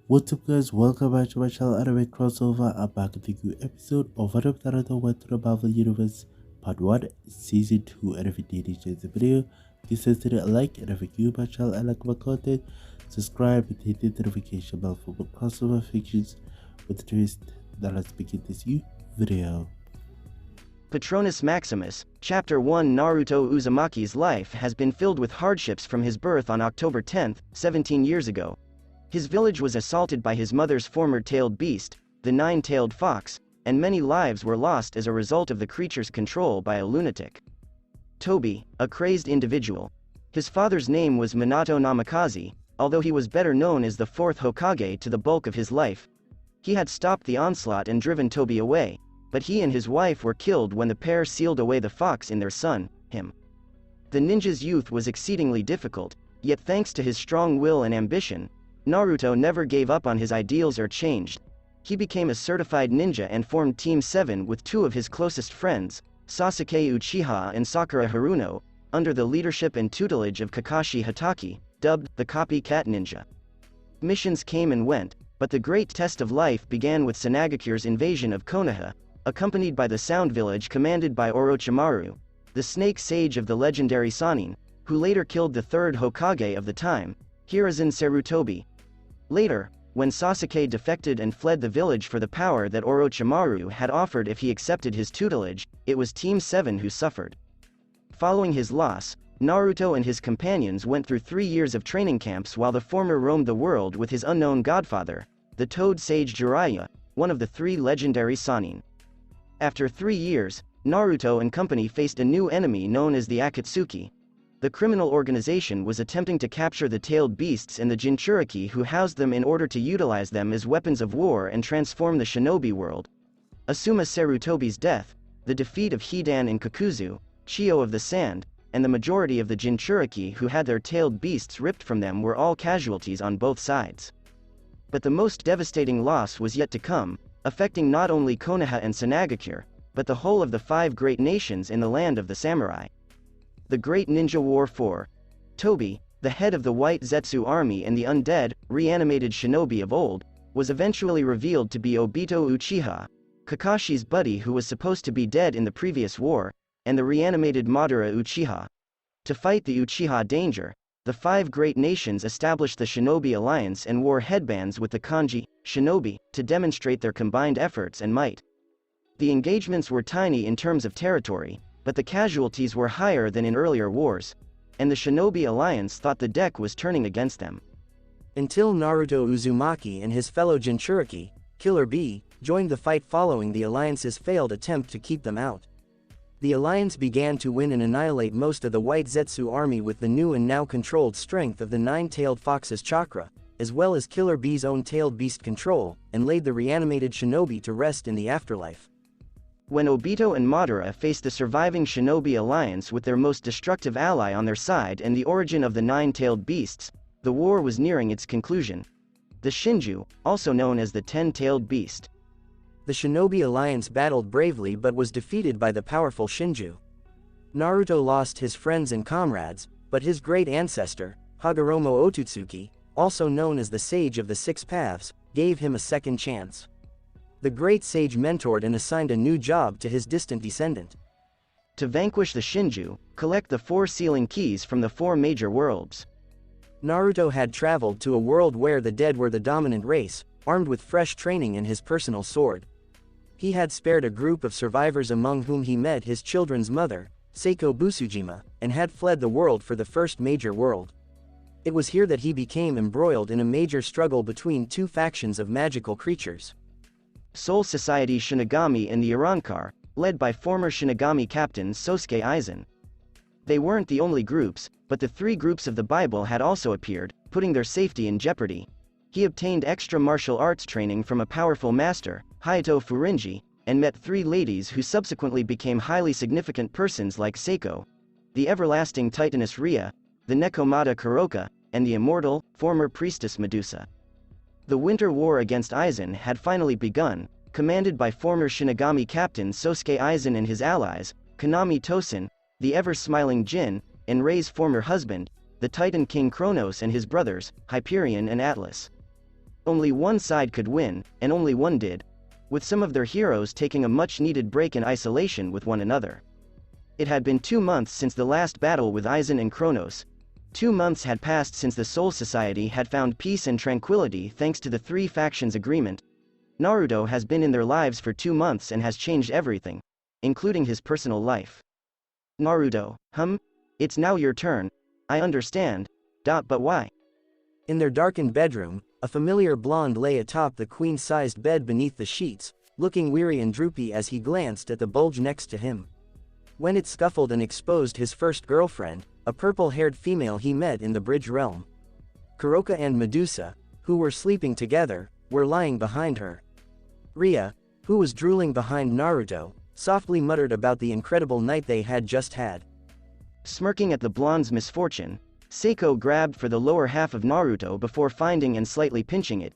What's up guys, welcome back to my channel Anime Crossover. I'm back with a new episode of Naruto went to the Marvel Universe Part 1, Season 2, and if you did enjoy the video, please consider a like, and if you new my channel and like my content, subscribe and hit the notification bell for more crossover fictions with the twist. Now let's begin this new video. Patronus Maximus, Chapter 1. Naruto Uzumaki's life has been filled with hardships from his birth on October 10, 17 years ago. His village was assaulted by his mother's former tailed beast, the nine-tailed fox, and many lives were lost as a result of the creature's control by a lunatic. Tobi, a crazed individual. His father's name was Minato Namikaze, although he was better known as the Fourth Hokage to the bulk of his life. He had stopped the onslaught and driven Tobi away, but he and his wife were killed when the pair sealed away the fox in their son, him. The ninja's youth was exceedingly difficult, yet thanks to his strong will and ambition, Naruto never gave up on his ideals or changed. He became a certified ninja and formed Team 7 with two of his closest friends, Sasuke Uchiha and Sakura Haruno, under the leadership and tutelage of Kakashi Hatake, dubbed the Copycat Ninja. Missions came and went, but the great test of life began with Sunagakure's invasion of Konoha, accompanied by the Sound Village commanded by Orochimaru, the snake sage of the legendary Sannin, who later killed the third Hokage of the time, Hiruzen Sarutobi. Later, when Sasuke defected and fled the village for the power that Orochimaru had offered if he accepted his tutelage, it was Team 7 who suffered. Following his loss, Naruto and his companions went through 3 years of training camps while the former roamed the world with his unknown godfather, the Toad Sage Jiraiya, one of the 3 legendary Sannin. After 3 years, Naruto and company faced a new enemy known as the Akatsuki. The criminal organization was attempting to capture the Tailed Beasts and the Jinchuriki who housed them in order to utilize them as weapons of war and transform the shinobi world. Asuma Sarutobi's death, the defeat of Hidan and Kakuzu, Chiyo of the Sand, and the majority of the Jinchuriki who had their tailed beasts ripped from them were all casualties on both sides. But the most devastating loss was yet to come, affecting not only Konoha and Sunagakure, but the whole of the 5 great nations in the land of the samurai. The Great Ninja War 4. Tobi, the head of the White Zetsu army and the undead, reanimated shinobi of old, was eventually revealed to be Obito Uchiha, Kakashi's buddy who was supposed to be dead in the previous war, and the reanimated Madara Uchiha. To fight the Uchiha danger, the 5 great nations established the Shinobi Alliance and wore headbands with the kanji, shinobi, to demonstrate their combined efforts and might. The engagements were tiny in terms of territory, but the casualties were higher than in earlier wars, and the Shinobi Alliance thought the deck was turning against them. Until Naruto Uzumaki and his fellow Jinchuriki, Killer Bee, joined the fight following the Alliance's failed attempt to keep them out. The Alliance began to win and annihilate most of the White Zetsu army with the new and now controlled strength of the 9-tailed fox's chakra, as well as Killer Bee's own tailed beast control, and laid the reanimated shinobi to rest in the afterlife. When Obito and Madara faced the surviving Shinobi Alliance with their most destructive ally on their side and the origin of the 9-tailed beasts, the war was nearing its conclusion. The Shinju, also known as the 10-tailed beast. The Shinobi Alliance battled bravely but was defeated by the powerful Shinju. Naruto lost his friends and comrades, but his great ancestor, Hagoromo Otsutsuki, also known as the Sage of the 6 Paths, gave him a second chance. The great sage mentored and assigned a new job to his distant descendant. To vanquish the Shinju, collect the 4 sealing keys from the 4 major worlds. Naruto had traveled to a world where the dead were the dominant race, armed with fresh training and his personal sword. He had spared a group of survivors among whom he met his children's mother, Seiko Busujima, and had fled the world for the first major world. It was here that he became embroiled in a major struggle between 2 factions of magical creatures. Soul Society Shinigami and the Irankar, led by former Shinigami captain Sosuke Aizen. They weren't the only groups, but the 3 groups of the Bible had also appeared, putting their safety in jeopardy. He obtained extra martial arts training from a powerful master, Hayato Furinji, and met 3 ladies who subsequently became highly significant persons like Seiko, the everlasting Titaness Rhea, the Nekomata Kuroka, and the immortal, former priestess Medusa. The winter war against Aizen had finally begun, commanded by former Shinigami captain Sosuke Aizen and his allies, Konami Tosen, the ever-smiling Jin, and Rei's former husband, the Titan King Kronos and his brothers, Hyperion and Atlas. Only one side could win, and only one did, with some of their heroes taking a much-needed break in isolation with one another. It had been 2 months since the last battle with Aizen and Kronos. 2 months had passed since the Soul Society had found peace and tranquility thanks to the 3 factions agreement. Naruto has been in their lives for 2 months and has changed everything, including his personal life. Naruto, it's now your turn. I understand. But why? In their darkened bedroom, a familiar blonde lay atop the queen-sized bed beneath the sheets, looking weary and droopy as he glanced at the bulge next to him. When it scuffled and exposed his first girlfriend, a purple-haired female he met in the Bridge Realm. Kuroka and Medusa, who were sleeping together, were lying behind her. Ria, who was drooling behind Naruto, softly muttered about the incredible night they had just had. Smirking at the blonde's misfortune, Seiko grabbed for the lower half of Naruto before finding and slightly pinching it.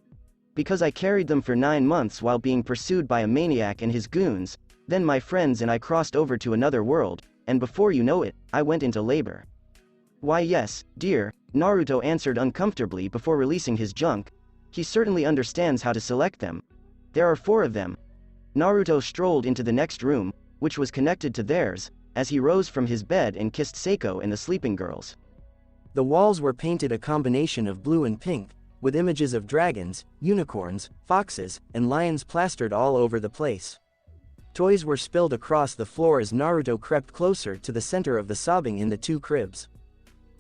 Because I carried them for 9 months while being pursued by a maniac and his goons, then my friends and I crossed over to another world, and before you know it, I went into labor. Why yes, dear, Naruto answered uncomfortably before releasing his junk. He certainly understands how to select them. There are 4 of them. Naruto strolled into the next room, which was connected to theirs, as he rose from his bed and kissed Seiko and the sleeping girls. The walls were painted a combination of blue and pink, with images of dragons, unicorns, foxes, and lions plastered all over the place. Toys were spilled across the floor as Naruto crept closer to the center of the sobbing in the 2 cribs.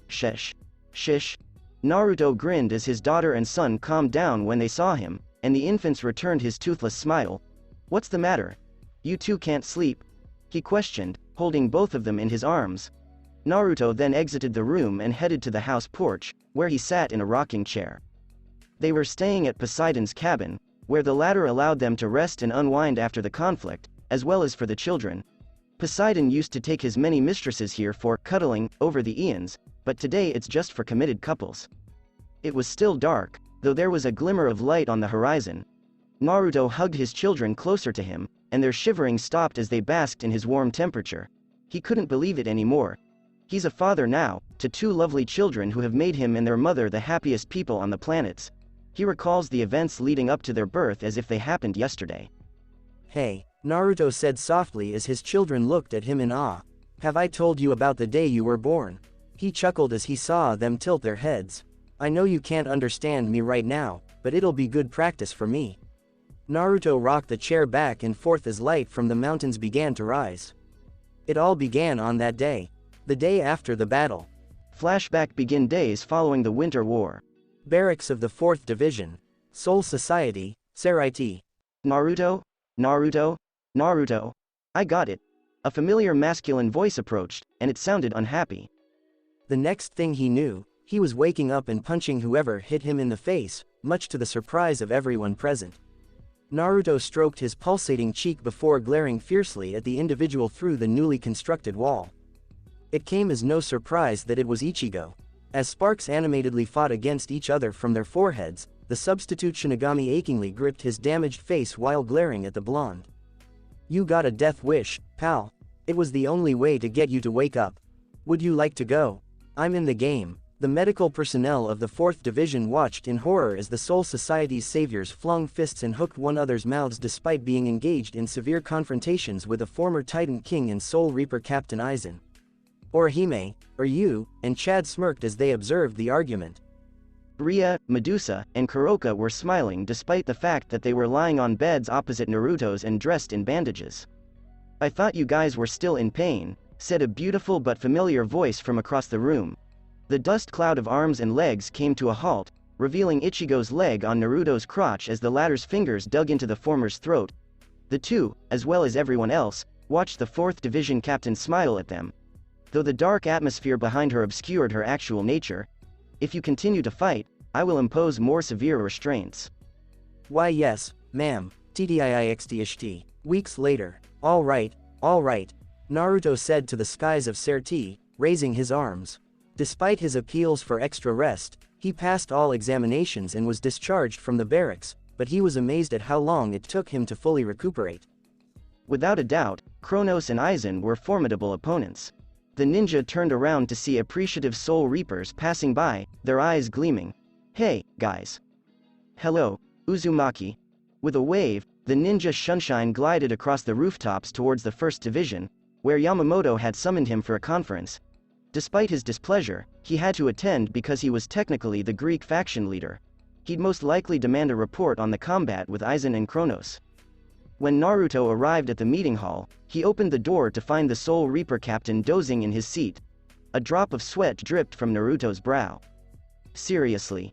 Shish. Naruto grinned as his daughter and son calmed down when they saw him, and the infants returned his toothless smile. What's the matter? You 2 can't sleep? He questioned, holding both of them in his arms. Naruto then exited the room and headed to the house porch, where he sat in a rocking chair. They were staying at Poseidon's cabin, where the latter allowed them to rest and unwind after the conflict, as well as for the children. Poseidon used to take his many mistresses here for cuddling over the eons, but today it's just for committed couples. It was still dark, though there was a glimmer of light on the horizon. Naruto hugged his children closer to him, and their shivering stopped as they basked in his warm temperature. He couldn't believe it anymore. He's a father now, to 2 lovely children who have made him and their mother the happiest people on the planets. He recalls the events leading up to their birth as if they happened yesterday. Hey, Naruto said softly as his children looked at him in awe. Have I told you about the day you were born? He chuckled as he saw them tilt their heads. I know you can't understand me right now, but it'll be good practice for me. Naruto rocked the chair back and forth as light from the mountains began to rise. It all began on that day. The day after the battle. Flashback begin days following the Winter War. Barracks of the 4th Division. Soul Society, S.H.I.E.L.D. Naruto. I got it. A familiar masculine voice approached, and it sounded unhappy. The next thing he knew, he was waking up and punching whoever hit him in the face, much to the surprise of everyone present. Naruto stroked his pulsating cheek before glaring fiercely at the individual through the newly constructed wall. It came as no surprise that it was Ichigo. As sparks animatedly fought against each other from their foreheads, the substitute Shinigami achingly gripped his damaged face while glaring at the blonde. You got a death wish, pal. It was the only way to get you to wake up. Would you like to go? I'm in the game. The medical personnel of the 4th Division watched in horror as the Soul Society's saviors flung fists and hooked one another's mouths despite being engaged in severe confrontations with a former Titan King and Soul Reaper Captain Aizen. Orihime, or you, and Chad smirked as they observed the argument. Ria, Medusa, and Kuroka were smiling despite the fact that they were lying on beds opposite Naruto's and dressed in bandages. I thought you guys were still in pain, said a beautiful but familiar voice from across the room. The dust cloud of arms and legs came to a halt, revealing Ichigo's leg on Naruto's crotch as the latter's fingers dug into the former's throat. The 2, as well as everyone else, watched the 4th Division captain smile at them. Though the dark atmosphere behind her obscured her actual nature. If you continue to fight, I will impose more severe restraints. Why yes, ma'am, TDIIXTHT. Weeks later. All right, Naruto said to the skies of S.H.I.E.L.D, raising his arms. Despite his appeals for extra rest, he passed all examinations and was discharged from the barracks, but he was amazed at how long it took him to fully recuperate. Without a doubt, Kronos and Aizen were formidable opponents. The ninja turned around to see appreciative Soul Reapers passing by, their eyes gleaming. Hey, guys. Hello, Uzumaki. With a wave, the ninja Sunshine glided across the rooftops towards the First Division, where Yamamoto had summoned him for a conference. Despite his displeasure, he had to attend because he was technically the Greek faction leader. He'd most likely demand a report on the combat with Aizen and Kronos. When Naruto arrived at the meeting hall, he opened the door to find the Soul Reaper captain dozing in his seat. A drop of sweat dripped from Naruto's brow. Seriously.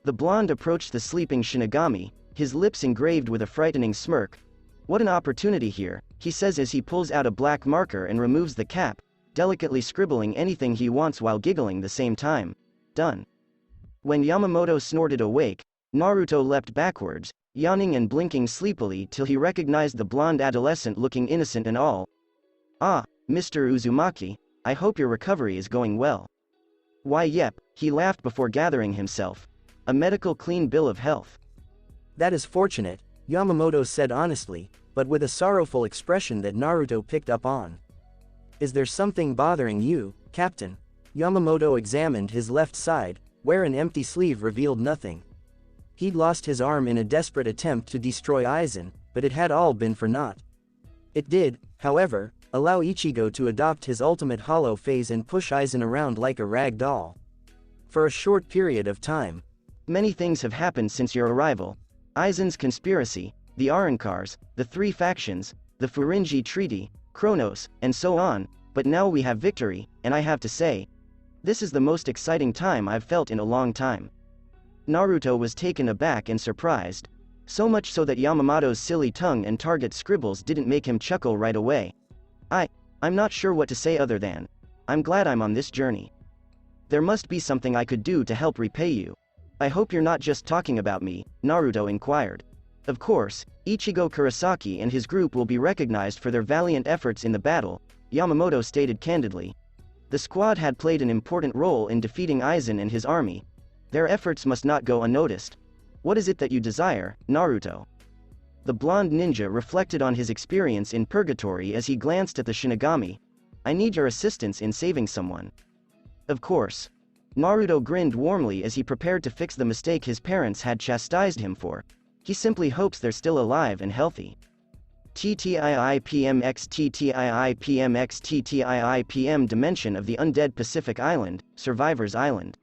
The blonde approached the sleeping Shinigami, his lips engraved with a frightening smirk. What an opportunity here, he says as he pulls out a black marker and removes the cap, delicately scribbling anything he wants while giggling the same time. Done. When Yamamoto snorted awake, Naruto leapt backwards, yawning and blinking sleepily till he recognized the blonde adolescent looking innocent and all. Ah, Mr. Uzumaki, I hope your recovery is going well. Why yep, he laughed before gathering himself. A medical clean bill of health. That is fortunate, Yamamoto said honestly, but with a sorrowful expression that Naruto picked up on. Is there something bothering you, Captain? Yamamoto examined his left side, where an empty sleeve revealed nothing. He'd lost his arm in a desperate attempt to destroy Aizen, but it had all been for naught. It did, however, allow Ichigo to adopt his ultimate hollow phase and push Aizen around like a rag doll. For a short period of time. Many things have happened since your arrival. Aizen's conspiracy, the Arankars, the three factions, the Furinji Treaty, Kronos, and so on, but now we have victory, and I have to say, this is the most exciting time I've felt in a long time. Naruto was taken aback and surprised. So much so that Yamamoto's silly tongue and target scribbles didn't make him chuckle right away. I'm not sure what to say other than, I'm glad I'm on this journey. There must be something I could do to help repay you. I hope you're not just talking about me, Naruto inquired. Of course, Ichigo Kurosaki and his group will be recognized for their valiant efforts in the battle, Yamamoto stated candidly. The squad had played an important role in defeating Aizen and his army. Their efforts must not go unnoticed. What is it that you desire, Naruto? The blonde ninja reflected on his experience in purgatory as he glanced at the Shinigami. I need your assistance in saving someone. Of course. Naruto grinned warmly as he prepared to fix the mistake his parents had chastised him for. He simply hopes they're still alive and healthy. TTIIPMX Dimension of the Undead Pacific Island, Survivor's Island.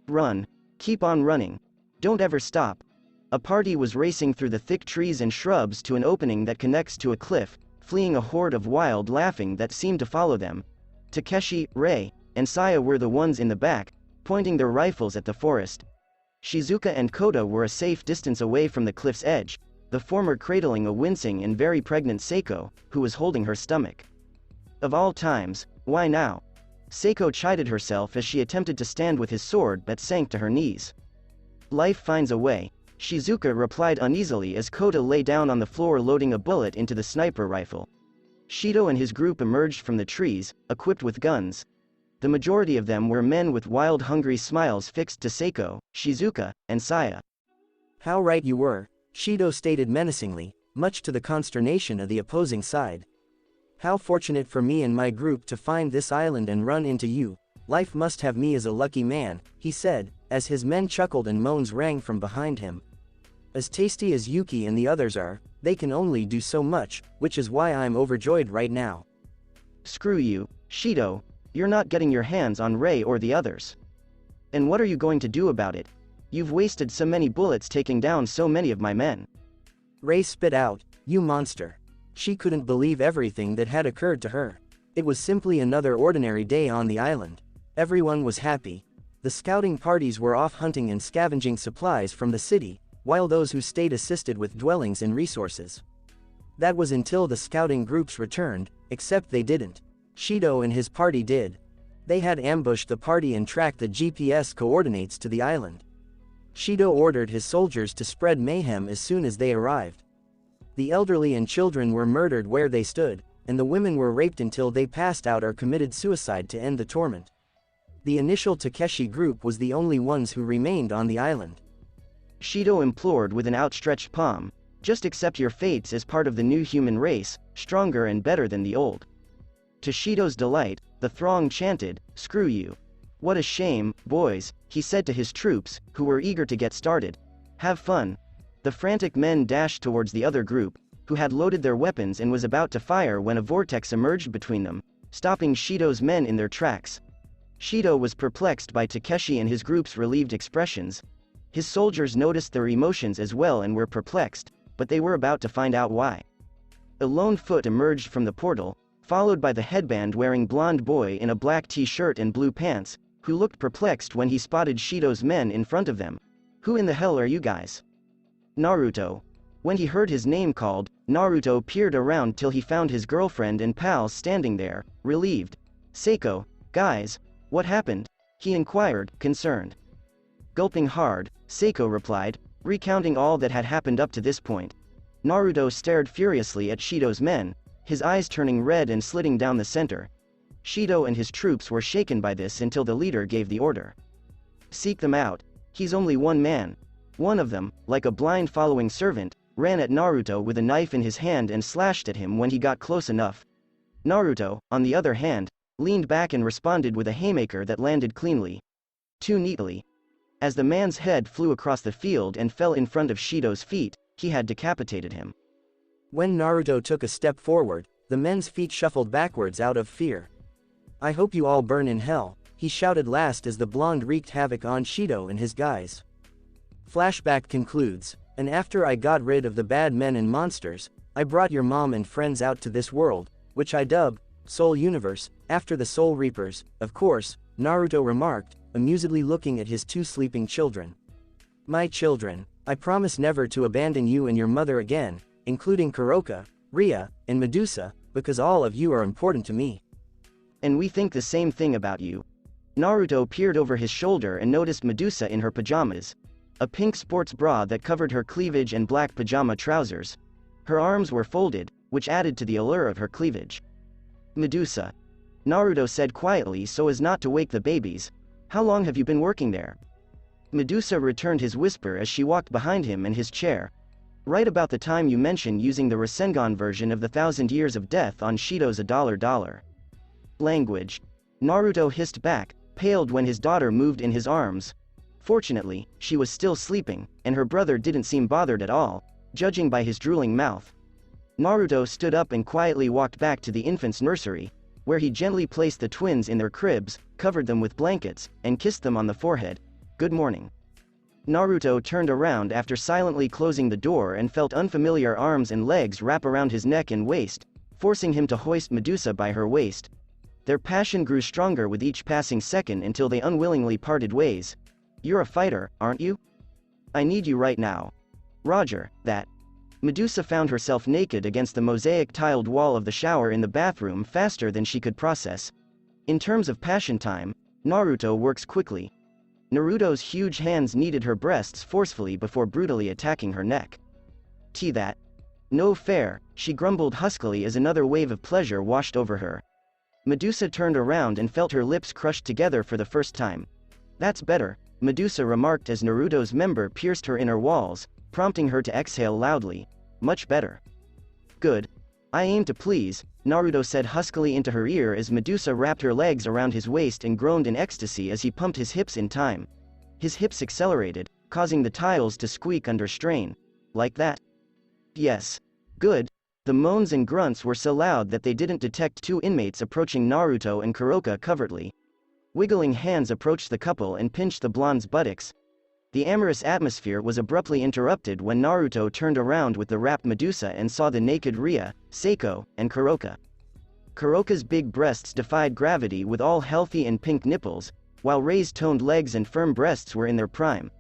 Run. Keep on running. Don't ever stop. A party was racing through the thick trees and shrubs to an opening that connects to a cliff, fleeing a horde of wild laughing that seemed to follow them. Takeshi, Rei, and Saya were the ones in the back, pointing their rifles at the forest. Shizuka and Kota were a safe distance away from the cliff's edge, the former cradling a wincing and very pregnant Seiko, who was holding her stomach. Of all times, why now? Seiko chided herself as she attempted to stand with his sword but sank to her knees. Life finds a way, Shizuka replied uneasily as Kota lay down on the floor loading a bullet into the sniper rifle. Shido and his group emerged from the trees, equipped with guns. The majority of them were men with wild hungry smiles fixed to Seiko, Shizuka, and Saya. How right you were, Shido stated menacingly, much to the consternation of the opposing side. How fortunate for me and my group to find this island and run into you. Life must have me as a lucky man, he said, as his men chuckled and moans rang from behind him. As tasty as Yuki and the others are, they can only do so much, which is why I'm overjoyed right now. Screw you, Shido, you're not getting your hands on Rei or the others. And what are you going to do about it? You've wasted so many bullets taking down so many of my men. Rei spit out, you monster. She couldn't believe everything that had occurred to her. It was simply another ordinary day on the island. Everyone was happy. The scouting parties were off hunting and scavenging supplies from the city, while those who stayed assisted with dwellings and resources. That was until the scouting groups returned, except they didn't. Shido and his party did. They had ambushed the party and tracked the GPS coordinates to the island. Shido ordered his soldiers to spread mayhem as soon as they arrived. The elderly and children were murdered where they stood, and the women were raped until they passed out or committed suicide to end the torment. The initial Takeshi group was the only ones who remained on the island. Shido implored with an outstretched palm, just accept your fates as part of the new human race, stronger and better than the old. To Shido's delight, the throng chanted, screw you. What a shame, boys, he said to his troops, who were eager to get started. Have fun. The frantic men dashed towards the other group, who had loaded their weapons and was about to fire when a vortex emerged between them, stopping Shido's men in their tracks. Shido was perplexed by Takeshi and his group's relieved expressions. His soldiers noticed their emotions as well and were perplexed, but they were about to find out why. A lone foot emerged from the portal, followed by the headband-wearing blonde boy in a black t-shirt and blue pants, who looked perplexed when he spotted Shido's men in front of them. Who in the hell are you guys? Naruto. When he heard his name called, Naruto peered around till he found his girlfriend and pals standing there, relieved. Seiko, guys, what happened? He inquired, concerned. Gulping hard, Seiko replied, recounting all that had happened up to this point. Naruto stared furiously at Shido's men, his eyes turning red and slitting down the center. Shido and his troops were shaken by this until the leader gave the order. Seek them out. He's only one man. One of them, like a blind following servant, ran at Naruto with a knife in his hand and slashed at him when he got close enough. Naruto, on the other hand, leaned back and responded with a haymaker that landed cleanly. Too neatly. As the man's head flew across the field and fell in front of Shido's feet, he had decapitated him. When Naruto took a step forward, the men's feet shuffled backwards out of fear. I hope you all burn in hell, he shouted last as the blonde wreaked havoc on Shido and his guys. Flashback concludes, and after I got rid of the bad men and monsters, I brought your mom and friends out to this world, which I dubbed Soul Universe, after the Soul Reapers, of course, Naruto remarked, amusedly looking at his two sleeping children. My children, I promise never to abandon you and your mother again, including Kuroka, Ria, and Medusa, because all of you are important to me. And we think the same thing about you. Naruto peered over his shoulder and noticed Medusa in her pajamas. A pink sports bra that covered her cleavage and black pajama trousers. Her arms were folded, which added to the allure of her cleavage. Medusa. Naruto said quietly so as not to wake the babies. How long have you been working there? Medusa returned his whisper as she walked behind him and his chair. Right about the time you mentioned using the Rasengan version of the 1,000 Years of Death on Shido's $1. Language. Naruto hissed back, paled when his daughter moved in his arms. Fortunately, she was still sleeping, and her brother didn't seem bothered at all, judging by his drooling mouth. Naruto stood up and quietly walked back to the infant's nursery, where he gently placed the twins in their cribs, covered them with blankets, and kissed them on the forehead. Good morning. Naruto turned around after silently closing the door and felt unfamiliar arms and legs wrap around his neck and waist, forcing him to hoist Medusa by her waist. Their passion grew stronger with each passing second until they unwillingly parted ways. You're a fighter, aren't you? I need you right now. Roger, that. Medusa found herself naked against the mosaic-tiled wall of the shower in the bathroom faster than she could process. In terms of passion time, Naruto works quickly. Naruto's huge hands kneaded her breasts forcefully before brutally attacking her neck. That. No fair, she grumbled huskily as another wave of pleasure washed over her. Medusa turned around and felt her lips crushed together for the first time. That's better, Medusa remarked as Naruto's member pierced her inner walls, prompting her to exhale loudly. Much better. Good. I aim to please, Naruto said huskily into her ear as Medusa wrapped her legs around his waist and groaned in ecstasy as he pumped his hips in time. His hips accelerated, causing the tiles to squeak under strain. Like that? Yes. Good. The moans and grunts were so loud that they didn't detect two inmates approaching Naruto and Kuroka covertly. Wiggling hands approached the couple and pinched the blonde's buttocks. The amorous atmosphere was abruptly interrupted when Naruto turned around with the wrapped Medusa and saw the naked Ria, Seiko, and Kuroka. Kuroka's big breasts defied gravity with all healthy and pink nipples, while Rei's toned legs and firm breasts were in their prime.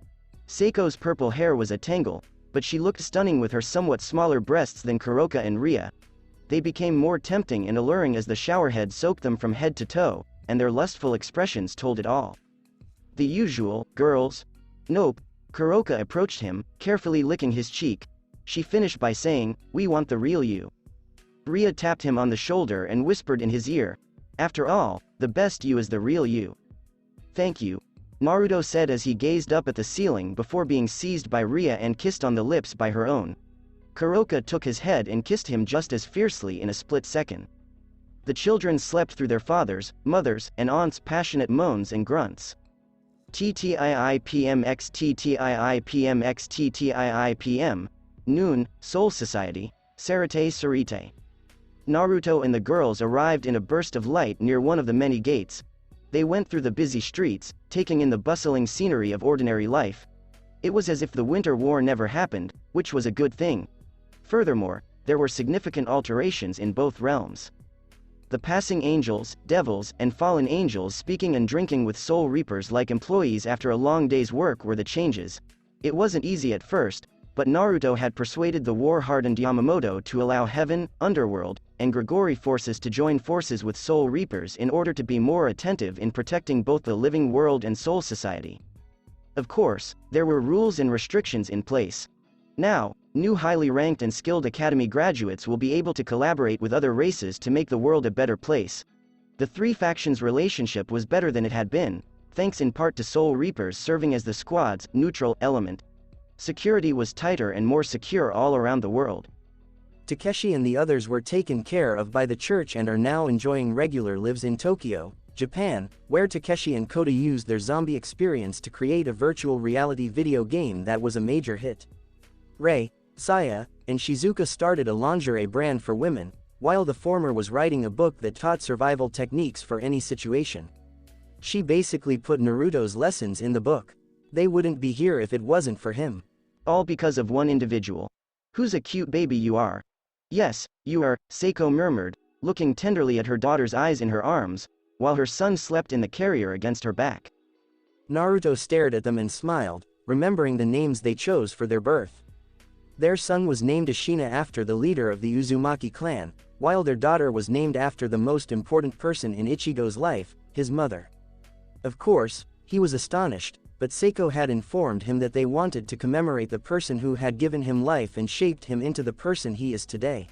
Seiko's purple hair was a tangle, but she looked stunning with her somewhat smaller breasts than Kuroka and Ria. They became more tempting and alluring as the showerhead soaked them from head to toe, and their lustful expressions told it all. The usual, girls. Nope. Kuroka approached him, carefully licking his cheek. She finished by saying, we want the real you. Ria tapped him on the shoulder and whispered in his ear, after all, the best you is the real you. Thank you, Naruto said as he gazed up at the ceiling before being seized by Ria and kissed on the lips by her own. Kuroka took his head and kissed him just as fiercely in a split second. The children slept through their fathers, mothers, and aunts' passionate moans and grunts. TTIIPMXTTIIPMXTTIIPM, Noon, Soul Society, Sarite Sarite. Naruto and the girls arrived in a burst of light near one of the many gates. They went through the busy streets, taking in the bustling scenery of ordinary life. It was as if the Winter War never happened, which was a good thing. Furthermore, there were significant alterations in both realms. The passing angels, devils, and fallen angels speaking and drinking with soul reapers like employees after a long day's work were the changes. It wasn't easy at first, but Naruto had persuaded the war-hardened Yamamoto to allow Heaven, Underworld, and Grigori forces to join forces with Soul Reapers in order to be more attentive in protecting both the living world and Soul Society. Of course, there were rules and restrictions in place. Now, new highly ranked and skilled academy graduates will be able to collaborate with other races to make the world a better place. The three factions' relationship was better than it had been, thanks in part to Soul Reapers serving as the squad's neutral element. Security was tighter and more secure all around the world. Takeshi and the others were taken care of by the church and are now enjoying regular lives in Tokyo, Japan, where Takeshi and Kota used their zombie experience to create a virtual reality video game that was a major hit. Rei, Saya, and Shizuka started a lingerie brand for women, while the former was writing a book that taught survival techniques for any situation. She basically put Naruto's lessons in the book. They wouldn't be here if it wasn't for him. All because of one individual. Who's a cute baby you are. Yes, you are, Seiko murmured, looking tenderly at her daughter's eyes in her arms, while her son slept in the carrier against her back. Naruto stared at them and smiled, remembering the names they chose for their birth. Their son was named Ashina after the leader of the Uzumaki clan, while their daughter was named after the most important person in Ichigo's life, his mother. Of course, he was astonished, but Seiko had informed him that they wanted to commemorate the person who had given him life and shaped him into the person he is today.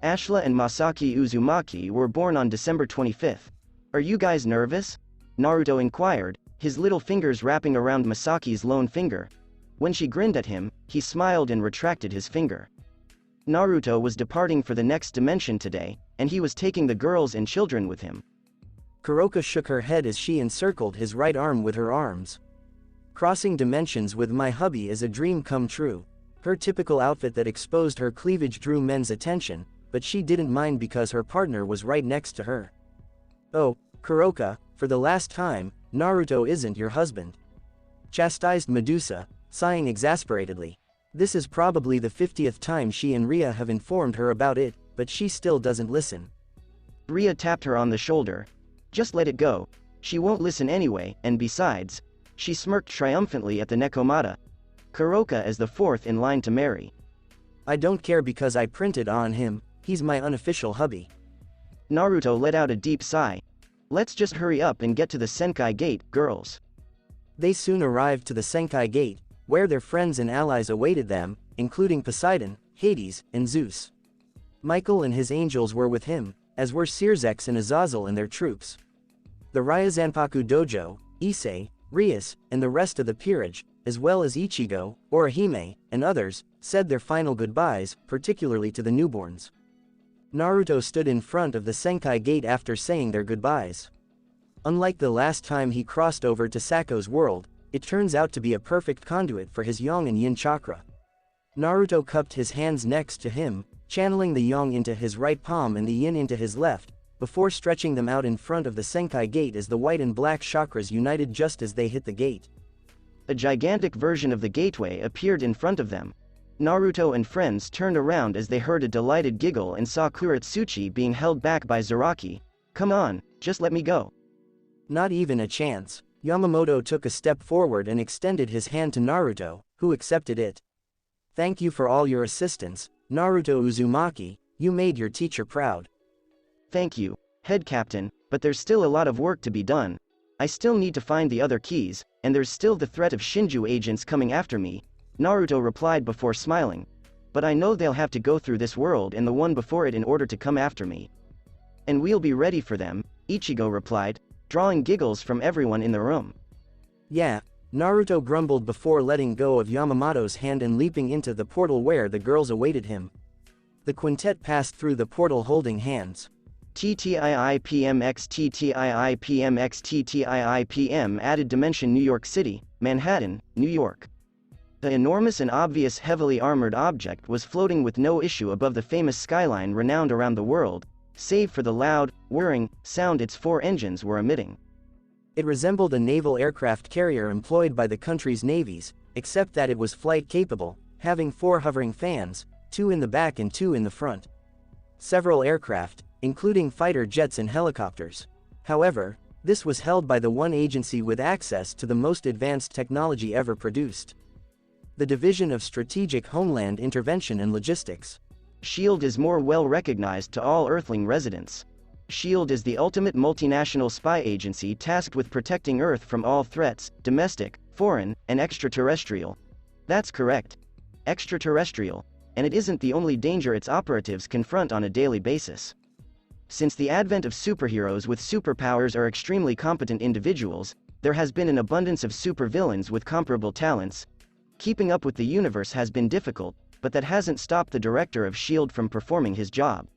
Ashla and Masaki Uzumaki were born on December 25th. Are you guys nervous? Naruto inquired, his little fingers wrapping around Masaki's lone finger. When she grinned at him, he smiled and retracted his finger. Naruto was departing for the next dimension today, and he was taking the girls and children with him. Kuroka shook her head as she encircled his right arm with her arms. Crossing dimensions with my hubby is a dream come true. Her typical outfit that exposed her cleavage drew men's attention, but she didn't mind because her partner was right next to her. Oh, Kuroka, for the last time, Naruto isn't your husband. Chastised Medusa, sighing exasperatedly. This is probably the 50th time she and Ria have informed her about it, but she still doesn't listen. Ria tapped her on the shoulder. Just let it go. She won't listen anyway, and besides, she smirked triumphantly at the Nekomata. Kuroka is the fourth in line to marry. I don't care because I printed on him, he's my unofficial hubby. Naruto let out a deep sigh. Let's just hurry up and get to the Senkai Gate, girls. They soon arrived to the Senkai Gate, where their friends and allies awaited them, including Poseidon, Hades, and Zeus. Michael and his angels were with him, as were Searzex and Azazel and their troops. The Ryazanpaku Dojo, Issei, Rias, and the rest of the peerage, as well as Ichigo, Orihime, and others, said their final goodbyes, particularly to the newborns. Naruto stood in front of the Senkai Gate after saying their goodbyes. Unlike the last time he crossed over to Sako's world, it turns out to be a perfect conduit for his Yang and Yin chakra. Naruto cupped his hands next to him, channeling the Yang into his right palm and the Yin into his left, before stretching them out in front of the Senkai Gate as the white and black chakras united just as they hit the gate. A gigantic version of the gateway appeared in front of them. Naruto and friends turned around as they heard a delighted giggle and saw Kuretsuchi being held back by Zaraki. Come on, just let me go. Not even a chance. Yamamoto took a step forward and extended his hand to Naruto, who accepted it. Thank you for all your assistance, Naruto Uzumaki, you made your teacher proud. Thank you, head captain, but there's still a lot of work to be done. I still need to find the other keys, and there's still the threat of Shinju agents coming after me, Naruto replied before smiling. But I know they'll have to go through this world and the one before it in order to come after me. And we'll be ready for them, Ichigo replied, drawing giggles from everyone in the room. Yeah, Naruto grumbled before letting go of Yamamoto's hand and leaping into the portal where the girls awaited him. The quintet passed through the portal holding hands. TTIIPMXTTIIPMXTTIIPM Added Dimension New York City, Manhattan, New York. The enormous and obvious heavily armored object was floating with no issue above the famous skyline renowned around the world, save for the loud, whirring sound its 4 engines were emitting. It resembled a naval aircraft carrier employed by the country's navies, except that it was flight-capable, having 4 hovering fans, 2 in the back and 2 in the front. Several aircraft, including fighter jets and helicopters. However, this was held by the one agency with access to the most advanced technology ever produced. The Division of Strategic Homeland Intervention and Logistics. S.H.I.E.L.D. is more well recognized to all Earthling residents. S.H.I.E.L.D. is the ultimate multinational spy agency tasked with protecting Earth from all threats, domestic, foreign, and extraterrestrial. That's correct. Extraterrestrial. And it isn't the only danger its operatives confront on a daily basis. Since the advent of superheroes with superpowers are extremely competent individuals, there has been an abundance of supervillains with comparable talents. Keeping up with the universe has been difficult, but that hasn't stopped the director of S.H.I.E.L.D. from performing his job.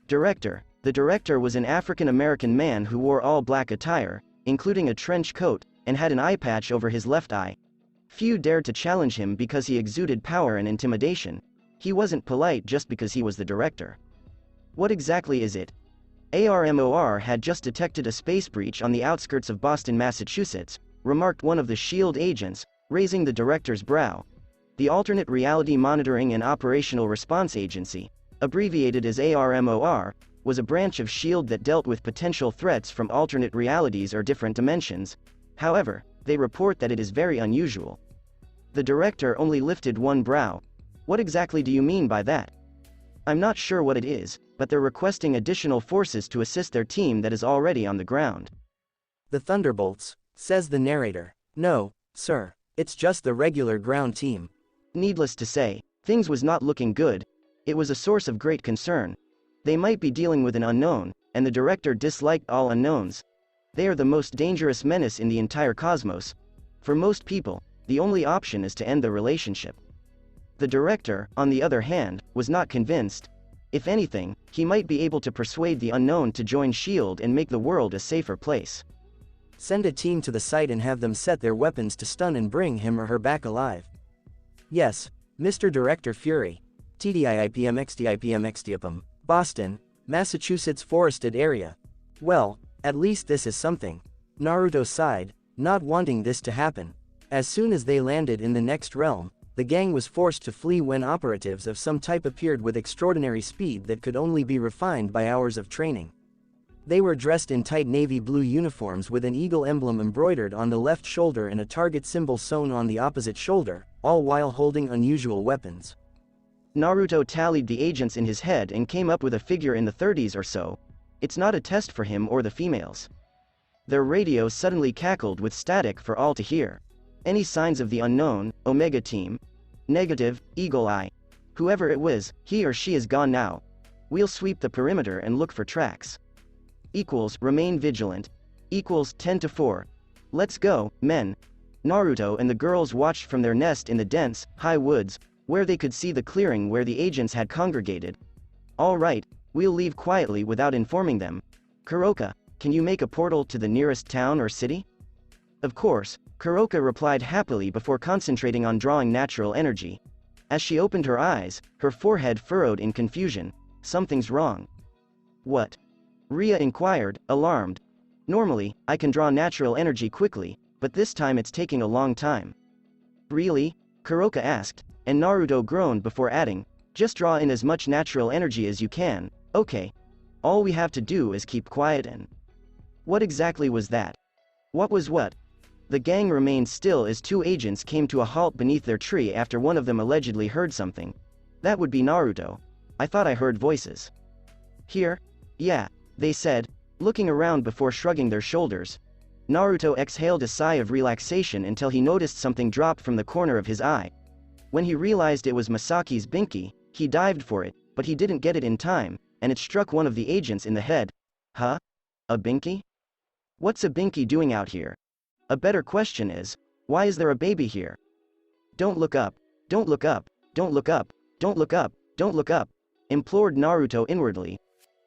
Director. The director was an African-American man who wore all black attire, including a trench coat, and had an eye patch over his left eye. Few dared to challenge him because he exuded power and intimidation. He wasn't polite just because he was the director. What exactly is it? ARMOR had just detected a space breach on the outskirts of Boston, Massachusetts, remarked one of the S.H.I.E.L.D. agents, raising the director's brow. The Alternate Reality Monitoring and Operational Response Agency, abbreviated as ARMOR, was a branch of S.H.I.E.L.D. that dealt with potential threats from alternate realities or different dimensions. However, they report that it is very unusual. The director only lifted one brow. What exactly do you mean by that? I'm not sure what it is, but they're requesting additional forces to assist their team that is already on the ground. The Thunderbolts, says the narrator. No, sir, it's just the regular ground team. Needless to say, things was not looking good. It was a source of great concern. They might be dealing with an unknown, and the director disliked all unknowns. They are the most dangerous menace in the entire cosmos. For most people, the only option is to end the relationship. The director, on the other hand, was not convinced. If anything, he might be able to persuade the unknown to join S.H.I.E.L.D. and make the world a safer place. Send a team to the site and have them set their weapons to stun and bring him or her back alive. Yes, Mr. Director Fury. TDIIPMXTIPMXTIPM, Boston, Massachusetts forested area. Well, at least this is something. Naruto sighed, not wanting this to happen. As soon as they landed in the next realm, the gang was forced to flee when operatives of some type appeared with extraordinary speed that could only be refined by hours of training. They were dressed in tight navy blue uniforms with an eagle emblem embroidered on the left shoulder and a target symbol sewn on the opposite shoulder, all while holding unusual weapons. Naruto tallied the agents in his head and came up with a figure in the 30s or so. It's not a test for him or the females. Their radio suddenly cackled with static for all to hear. Any signs of the unknown, Omega Team? Negative, Eagle Eye. Whoever it was, he or she is gone now. We'll sweep the perimeter and look for tracks. Equals, remain vigilant. Equals, 10-4. Let's go, men. Naruto and the girls watched from their nest in the dense, high woods, where they could see the clearing where the agents had congregated. All right, we'll leave quietly without informing them. Kuroka, can you make a portal to the nearest town or city? Of course, Kuroka replied happily before concentrating on drawing natural energy. As she opened her eyes, her forehead furrowed in confusion. Something's wrong. What? Ria inquired, alarmed. Normally, I can draw natural energy quickly, but this time it's taking a long time. Really? Kuroka asked, and Naruto groaned before adding, just draw in as much natural energy as you can, okay. All we have to do is keep quiet and... What exactly was that? What was what? The gang remained still as 2 agents came to a halt beneath their tree after one of them allegedly heard something. That would be Naruto. I thought I heard voices. Here? Yeah, they said, looking around before shrugging their shoulders. Naruto exhaled a sigh of relaxation until he noticed something drop from the corner of his eye. When he realized it was Masaki's binky, he dived for it, but he didn't get it in time, and it struck one of the agents in the head. Huh? A binky? What's a binky doing out here? A better question is, why is there a baby here? Don't look up, don't look up, don't look up, don't look up, don't look up, implored Naruto inwardly.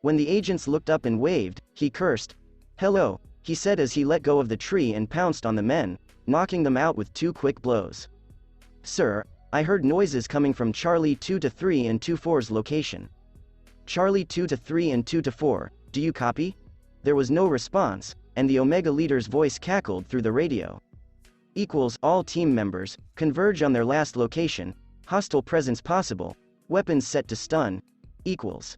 When the agents looked up and waved, he cursed. "Hello," he said as he let go of the tree and pounced on the men, knocking them out with 2 quick blows. "Sir, I heard noises coming from Charlie 2-3 and 2-4's location." "Charlie 2-3 and 2-4, do you copy?" There was no response, and the Omega leader's voice cackled through the radio. Equals all team members, converge on their last location, hostile presence possible, weapons set to stun, equals.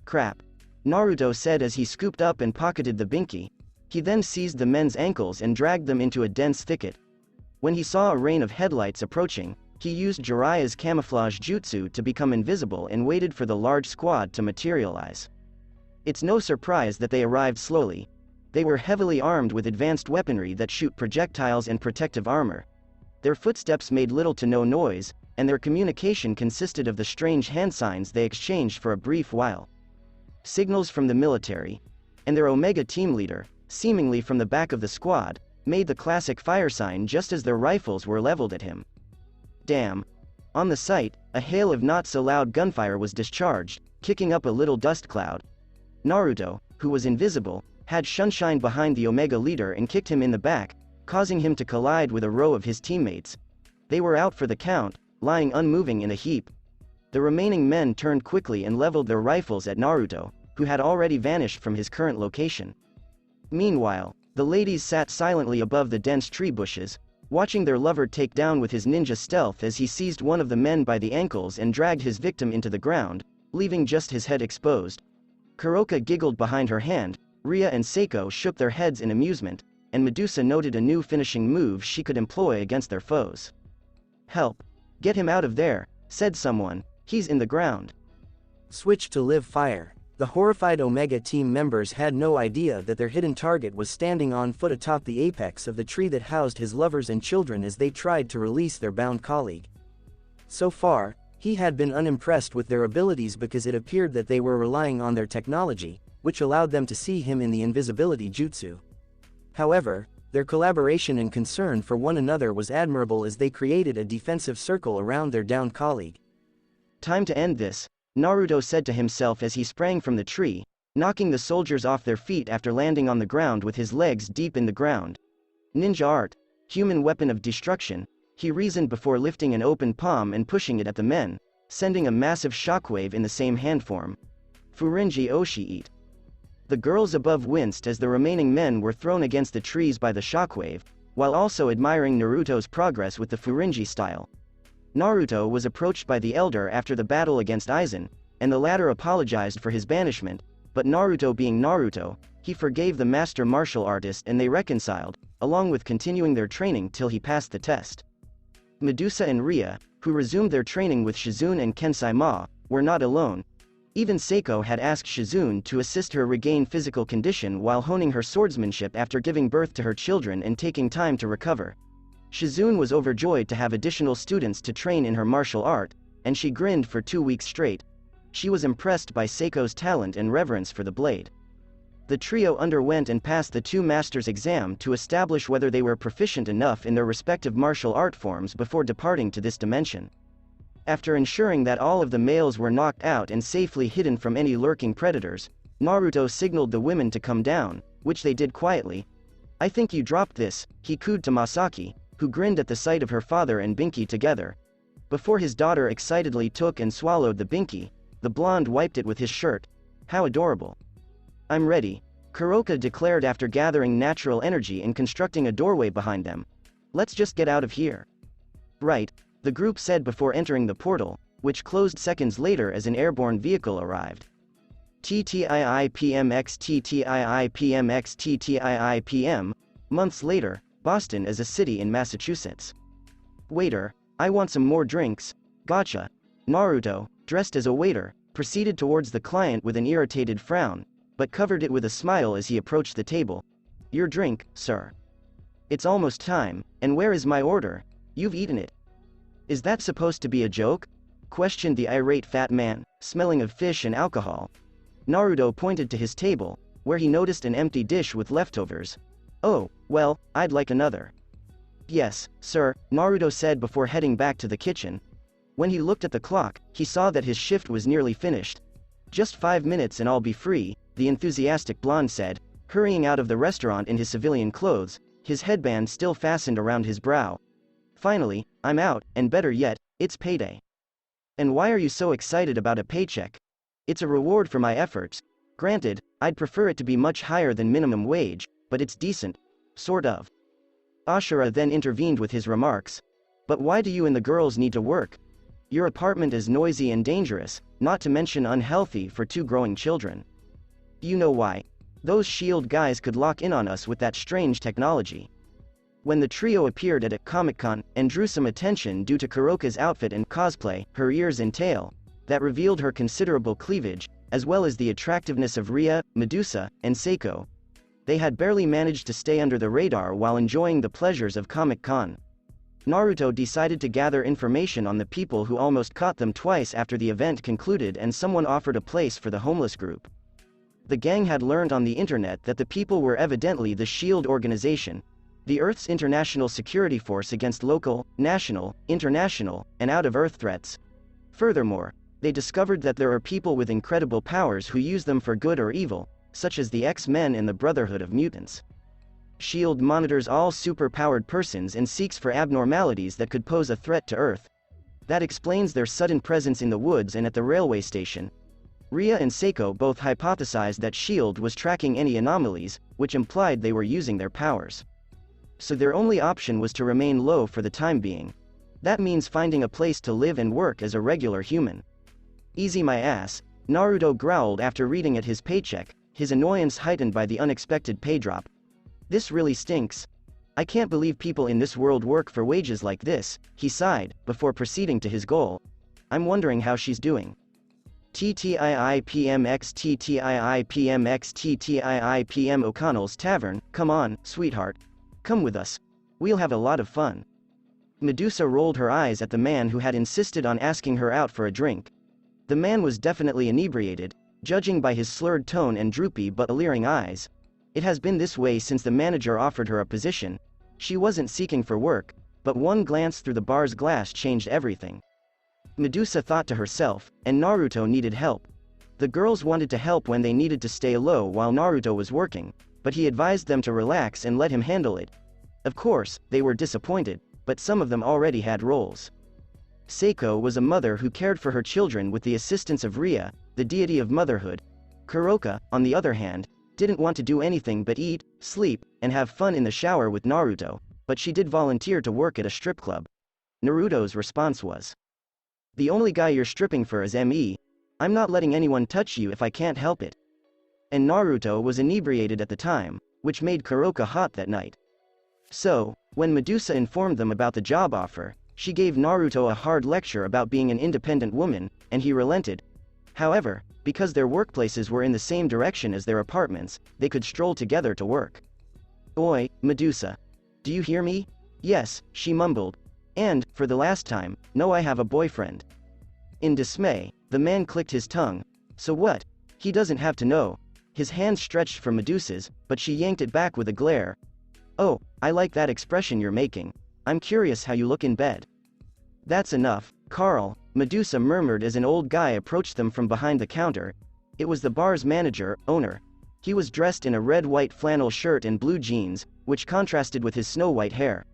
Crap. Naruto said as he scooped up and pocketed the binky. He then seized the men's ankles and dragged them into a dense thicket. When he saw a rain of headlights approaching, he used Jiraiya's camouflage jutsu to become invisible and waited for the large squad to materialize. It's no surprise that they arrived slowly. They were heavily armed with advanced weaponry that shoot projectiles and protective armor. Their footsteps made little to no noise, and their communication consisted of the strange hand signs they exchanged for a brief while. Signals from the military, and their Omega team leader, seemingly from the back of the squad, made the classic fire sign just as their rifles were leveled at him. Damn. On the site, a hail of not-so-loud gunfire was discharged, kicking up a little dust cloud. Naruto, who was invisible, had Sunshine behind the Omega leader and kicked him in the back, causing him to collide with a row of his teammates. They were out for the count, lying unmoving in a heap. The remaining men turned quickly and leveled their rifles at Naruto, who had already vanished from his current location. Meanwhile, the ladies sat silently above the dense tree bushes, watching their lover take down with his ninja stealth as he seized one of the men by the ankles and dragged his victim into the ground, leaving just his head exposed. Kuroka giggled behind her hand, Ria and Seiko shook their heads in amusement, and Medusa noted a new finishing move she could employ against their foes. "Help! Get him out of there," said someone. "He's in the ground." Switch to live fire. The horrified Omega team members had no idea that their hidden target was standing on foot atop the apex of the tree that housed his lovers and children as they tried to release their bound colleague. So far, he had been unimpressed with their abilities because it appeared that they were relying on their technology, which allowed them to see him in the invisibility jutsu. However, their collaboration and concern for one another was admirable as they created a defensive circle around their downed colleague. "Time to end this," Naruto said to himself as he sprang from the tree, knocking the soldiers off their feet after landing on the ground with his legs deep in the ground. "Ninja art, human weapon of destruction," he reasoned before lifting an open palm and pushing it at the men, sending a massive shockwave in the same handform. "Furinji Oshi-ite." The girls above winced as the remaining men were thrown against the trees by the shockwave, while also admiring Naruto's progress with the Furinji style. Naruto was approached by the elder after the battle against Aizen, and the latter apologized for his banishment, but Naruto being Naruto, he forgave the master martial artist and they reconciled, along with continuing their training till he passed the test. Medusa and Ria, who resumed their training with Shizune and Kensai Ma, were not alone. Even Seiko had asked Shizune to assist her regain physical condition while honing her swordsmanship after giving birth to her children and taking time to recover. Shizune was overjoyed to have additional students to train in her martial art, and she grinned for 2 weeks straight. She was impressed by Seiko's talent and reverence for the blade. The trio underwent and passed the 2 masters' exam to establish whether they were proficient enough in their respective martial art forms before departing to this dimension. After ensuring that all of the males were knocked out and safely hidden from any lurking predators, Naruto signaled the women to come down, which they did quietly. "I think you dropped this," he cooed to Masaki, who grinned at the sight of her father and Binky together. Before his daughter excitedly took and swallowed the Binky, the blonde wiped it with his shirt. "How adorable." "I'm ready," Kuroka declared after gathering natural energy and constructing a doorway behind them. "Let's just get out of here." "Right," the group said before entering the portal, which closed seconds later as an airborne vehicle arrived. TTIIPMX TTIIPMX TTIIPM. Months later, Boston is a city in Massachusetts. "Waiter, I want some more drinks." "Gotcha." Naruto, dressed as a waiter, proceeded towards the client with an irritated frown, but covered it with a smile as he approached the table. "Your drink, sir." "It's almost time, and where is my order?" "You've eaten it." "Is that supposed to be a joke?" questioned the irate fat man, smelling of fish and alcohol. Naruto pointed to his table, where he noticed an empty dish with leftovers. "Oh, well, I'd like another." "Yes, sir," Naruto said before heading back to the kitchen. When he looked at the clock, he saw that his shift was nearly finished. Just 5 minutes and I'll be free, the enthusiastic blonde said, hurrying out of the restaurant in his civilian clothes, his headband still fastened around his brow. Finally, I'm out, and better yet, it's payday. And why are you so excited about a paycheck? It's a reward for my efforts. Granted, I'd prefer it to be much higher than minimum wage, but it's decent. Sort of. Ashura then intervened with his remarks. But why do you and the girls need to work? Your apartment is noisy and dangerous, not to mention unhealthy for 2 growing children. You know why. Those S.H.I.E.L.D. guys could lock in on us with that strange technology. When the trio appeared at a Comic-Con and drew some attention due to Kuroka's outfit and cosplay, her ears and tail, that revealed her considerable cleavage, as well as the attractiveness of Ria, Medusa, and Seiko. They had barely managed to stay under the radar while enjoying the pleasures of Comic-Con. Naruto decided to gather information on the people who almost caught them twice after the event concluded, and someone offered a place for the homeless group. The gang had learned on the internet that the people were evidently the S.H.I.E.L.D. organization, the Earth's international security force against local, national, international, and out-of-Earth threats. Furthermore, they discovered that there are people with incredible powers who use them for good or evil, such as the X-Men and the Brotherhood of Mutants. S.H.I.E.L.D. monitors all super-powered persons and seeks for abnormalities that could pose a threat to Earth. That explains their sudden presence in the woods and at the railway station. Ria and Seiko both hypothesized that S.H.I.E.L.D. was tracking any anomalies, which implied they were using their powers. So their only option was to remain low for the time being. That means finding a place to live and work as a regular human. Easy my ass, Naruto growled after reading at his paycheck, his annoyance heightened by the unexpected pay drop. This really stinks. I can't believe people in this world work for wages like this, he sighed, before proceeding to his goal. I'm wondering how she's doing. TTIIPMXTTIIPMXTTIIPM O'Connell's Tavern, come on, sweetheart. Come with us. We'll have a lot of fun. Medusa rolled her eyes at the man who had insisted on asking her out for a drink. The man was definitely inebriated, judging by his slurred tone and droopy but alluring eyes. It has been this way since the manager offered her a position. She wasn't seeking for work, but one glance through the bar's glass changed everything. Medusa thought to herself, and Naruto needed help. The girls wanted to help when they needed to stay low while Naruto was working, but he advised them to relax and let him handle it. Of course, they were disappointed, but some of them already had roles. Seiko was a mother who cared for her children with the assistance of Ria, the deity of motherhood. Kuroka, on the other hand, didn't want to do anything but eat, sleep, and have fun in the shower with Naruto, but she did volunteer to work at a strip club. Naruto's response was, "The only guy you're stripping for is me. I'm not letting anyone touch you if I can't help it." And Naruto was inebriated at the time, which made Kuroka hot that night. So, when Medusa informed them about the job offer, she gave Naruto a hard lecture about being an independent woman, and he relented. However, because their workplaces were in the same direction as their apartments, they could stroll together to work. "Oi, Medusa. Do you hear me?" "Yes," she mumbled. "And, for the last time, no, I have a boyfriend." In dismay, the man clicked his tongue. "So what? He doesn't have to know." His hand stretched for Medusa's, but she yanked it back with a glare. "Oh, I like that expression you're making. I'm curious how you look in bed." "That's enough, Carl," Medusa murmured as an old guy approached them from behind the counter. It was the bar's manager, owner. He was dressed in a red-white flannel shirt and blue jeans, which contrasted with his snow-white hair.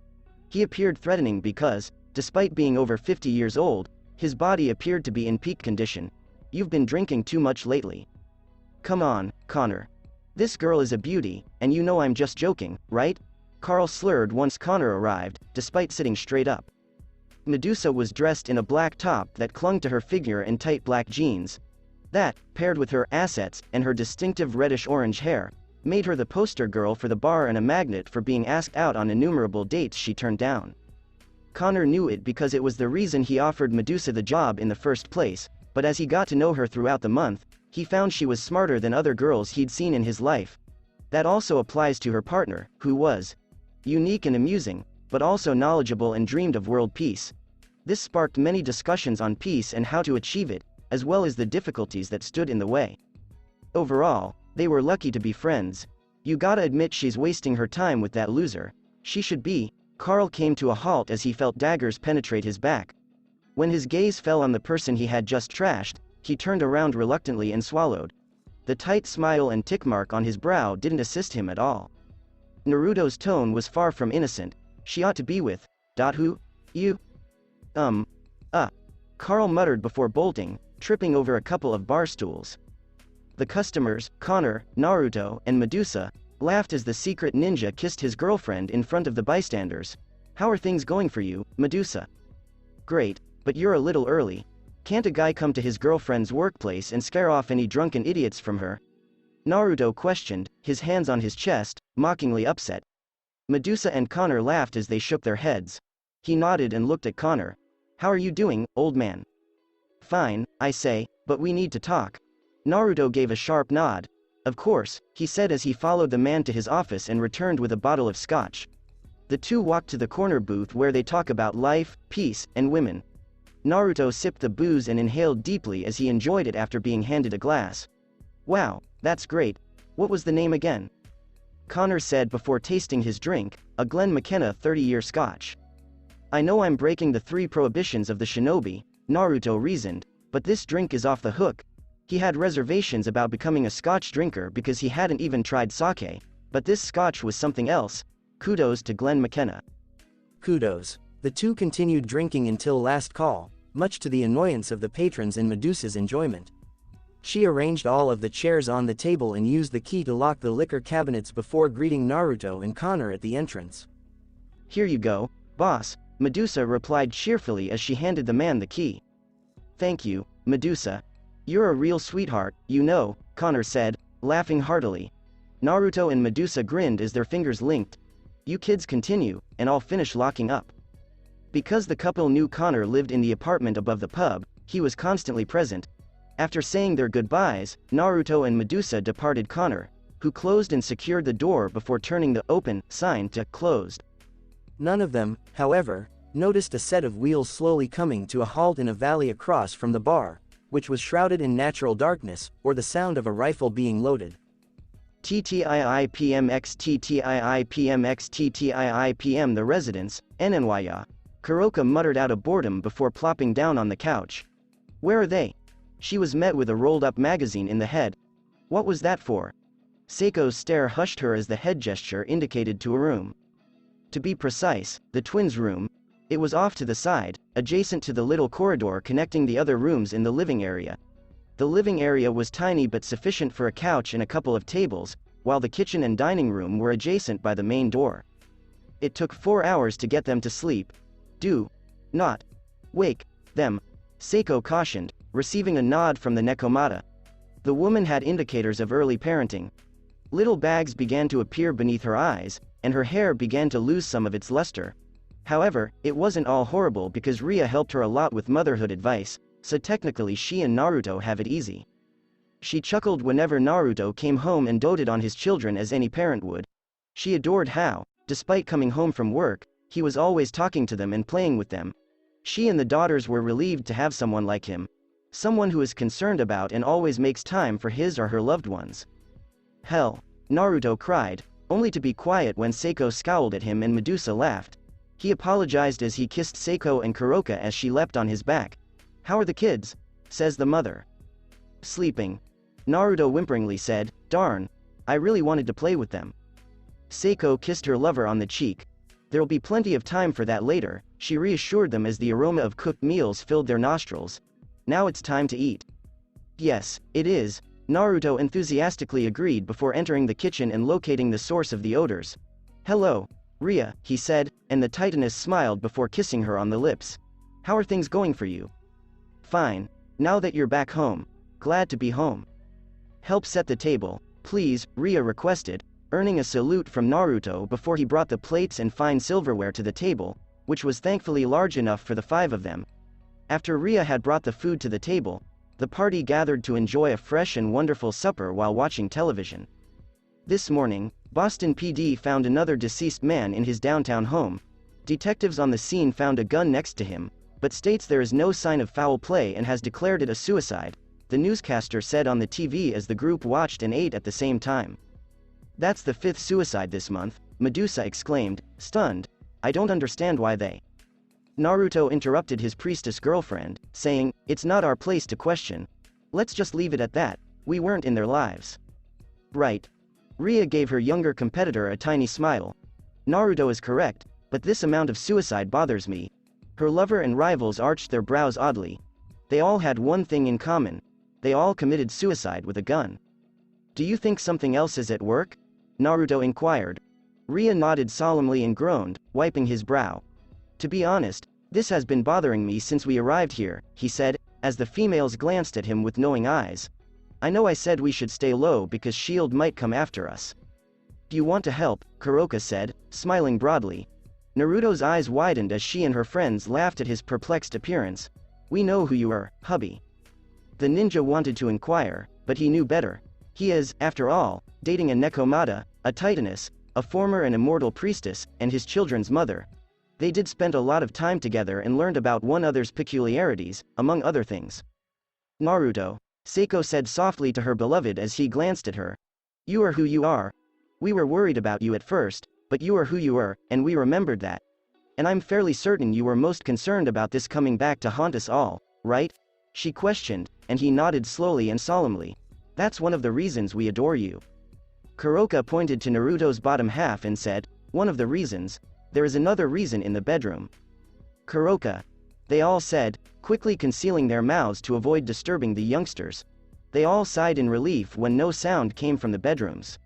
He appeared threatening because, despite being over 50 years old, his body appeared to be in peak condition. "You've been drinking too much lately." "Come on, Connor. This girl is a beauty, and you know I'm just joking, right?" Carl slurred once Connor arrived, despite sitting straight up. Medusa was dressed in a black top that clung to her figure and tight black jeans. That, paired with her assets and her distinctive reddish-orange hair, made her the poster girl for the bar and a magnet for being asked out on innumerable dates she turned down. Connor knew it because it was the reason he offered Medusa the job in the first place, but as he got to know her throughout the month, he found she was smarter than other girls he'd seen in his life. That also applies to her partner, who was unique and amusing, but also knowledgeable and dreamed of world peace. This sparked many discussions on peace and how to achieve it, as well as the difficulties that stood in the way. Overall, they were lucky to be friends. "You gotta admit she's wasting her time with that loser. She should be." Carl came to a halt as he felt daggers penetrate his back. When his gaze fell on the person he had just trashed, he turned around reluctantly and swallowed. The tight smile and tick mark on his brow didn't assist him at all. Naruto's tone was far from innocent. She ought to be with. Who? You? Carl muttered before bolting, tripping over a couple of bar stools. The customers, Connor, Naruto, and Medusa, laughed as the secret ninja kissed his girlfriend in front of the bystanders. How are things going for you, Medusa? Great, but you're a little early. Can't a guy come to his girlfriend's workplace and scare off any drunken idiots from her? Naruto questioned, his hands on his chest, mockingly upset. Medusa and Connor laughed as they shook their heads. He nodded and looked at Connor. How are you doing, old man? Fine, I say, but we need to talk. Naruto gave a sharp nod. Of course, he said as he followed the man to his office and returned with a bottle of scotch. The two walked to the corner booth where they talk about life, peace, and women. Naruto sipped the booze and inhaled deeply as he enjoyed it after being handed a glass. Wow, that's great. What was the name again? Connor said before tasting his drink, a Glen McKenna 30-year scotch. I know I'm breaking the 3 prohibitions of the shinobi, Naruto reasoned, but this drink is off the hook. He had reservations about becoming a scotch drinker because he hadn't even tried sake, but this scotch was something else. Kudos to Glen McKenna. Kudos. The two continued drinking until last call, much to the annoyance of the patrons and Medusa's enjoyment. She arranged all of the chairs on the table and used the key to lock the liquor cabinets before greeting Naruto and Connor at the entrance. Here you go, boss, Medusa replied cheerfully as she handed the man the key. Thank you, Medusa. You're a real sweetheart, you know, Connor said, laughing heartily. Naruto and Medusa grinned as their fingers linked. You kids continue, and I'll finish locking up. Because the couple knew Connor lived in the apartment above the pub, he was constantly present. After saying their goodbyes, Naruto and Medusa departed Connor, who closed and secured the door before turning the open sign to closed. None of them, however, noticed a set of wheels slowly coming to a halt in a valley across from the bar, which was shrouded in natural darkness, or the sound of a rifle being loaded. TTIIPMX TTIIPMX TTIIPM The residence, Enenwaya. Kuroka muttered out of boredom before plopping down on the couch. Where are they? She was met with a rolled-up magazine in the head. What was that for? Seiko's stare hushed her as the head gesture indicated to a room. To be precise, the twins' room. It was off to the side, adjacent to the little corridor connecting the other rooms in the living area. The living area was tiny but sufficient for a couch and a couple of tables, while the kitchen and dining room were adjacent by the main door. It took 4 hours to get them to sleep. Do not wake them, Seiko cautioned, receiving a nod from the Nekomata. The woman had indicators of early parenting. Little bags began to appear beneath her eyes, and her hair began to lose some of its luster. However, it wasn't all horrible because Ria helped her a lot with motherhood advice, so technically she and Naruto have it easy. She chuckled whenever Naruto came home and doted on his children as any parent would. She adored how, despite coming home from work, he was always talking to them and playing with them. She and the daughters were relieved to have someone like him. Someone who is concerned about and always makes time for his or her loved ones. Hell, Naruto cried, only to be quiet when Seiko scowled at him and Medusa laughed. He apologized as he kissed Seiko and Kuroka as she leapt on his back. How are the kids? Says the mother. Sleeping. Naruto whimperingly said, darn, I really wanted to play with them. Seiko kissed her lover on the cheek. There'll be plenty of time for that later, she reassured them as the aroma of cooked meals filled their nostrils. Now it's time to eat. Yes, it is, Naruto enthusiastically agreed before entering the kitchen and locating the source of the odors. Hello, Ria, he said, and the Titaness smiled before kissing her on the lips. How are things going for you? Fine, now that you're back home. Glad to be home. Help set the table, please, Ria requested, earning a salute from Naruto before he brought the plates and fine silverware to the table, which was thankfully large enough for the 5 of them. After Ria had brought the food to the table, the party gathered to enjoy a fresh and wonderful supper while watching television. This morning, Boston PD found another deceased man in his downtown home. Detectives on the scene found a gun next to him, but states there is no sign of foul play and has declared it a suicide, the newscaster said on the TV as the group watched and ate at the same time. That's the 5th suicide this month, Medusa exclaimed, stunned. I don't understand why they. Naruto interrupted his priestess girlfriend, saying, it's not our place to question. Let's just leave it at that, we weren't in their lives. Right. Ria gave her younger competitor a tiny smile. Naruto is correct, but this amount of suicide bothers me. Her lover and rivals arched their brows oddly. They all had one thing in common. They all committed suicide with a gun. Do you think something else is at work? Naruto inquired. Ria nodded solemnly and groaned, wiping his brow. To be honest, this has been bothering me since we arrived here, he said, as the females glanced at him with knowing eyes. I know I said we should stay low because S.H.I.E.L.D might come after us. Do you want to help? Kuroka said, smiling broadly. Naruto's eyes widened as she and her friends laughed at his perplexed appearance. We know who you are, hubby. The ninja wanted to inquire, but he knew better. He is, after all, dating a Nekomata, a Titaness, a former and immortal priestess, and his children's mother. They did spend a lot of time together and learned about one another's peculiarities, among other things. Naruto, Seiko said softly to her beloved as he glanced at her. You are who you are. We were worried about you at first, but you are who you are, and we remembered that. And I'm fairly certain you were most concerned about this coming back to haunt us all, right? She questioned, and he nodded slowly and solemnly. That's one of the reasons we adore you. Kuroka pointed to Naruto's bottom half and said, one of the reasons. There is another reason in the bedroom. Kuroka. They all said, quickly concealing their mouths to avoid disturbing the youngsters. They all sighed in relief when no sound came from the bedrooms.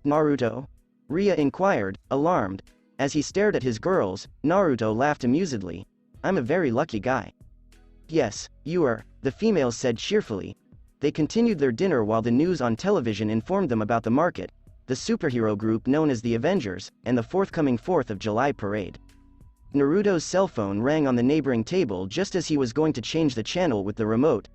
Naruto? Ria inquired, alarmed. As he stared at his girls, Naruto laughed amusedly. I'm a very lucky guy. Yes, you are, the females said cheerfully. They continued their dinner while the news on television informed them about the market, the superhero group known as the Avengers, and the forthcoming 4th of July parade. Naruto's cell phone rang on the neighboring table just as he was going to change the channel with the remote.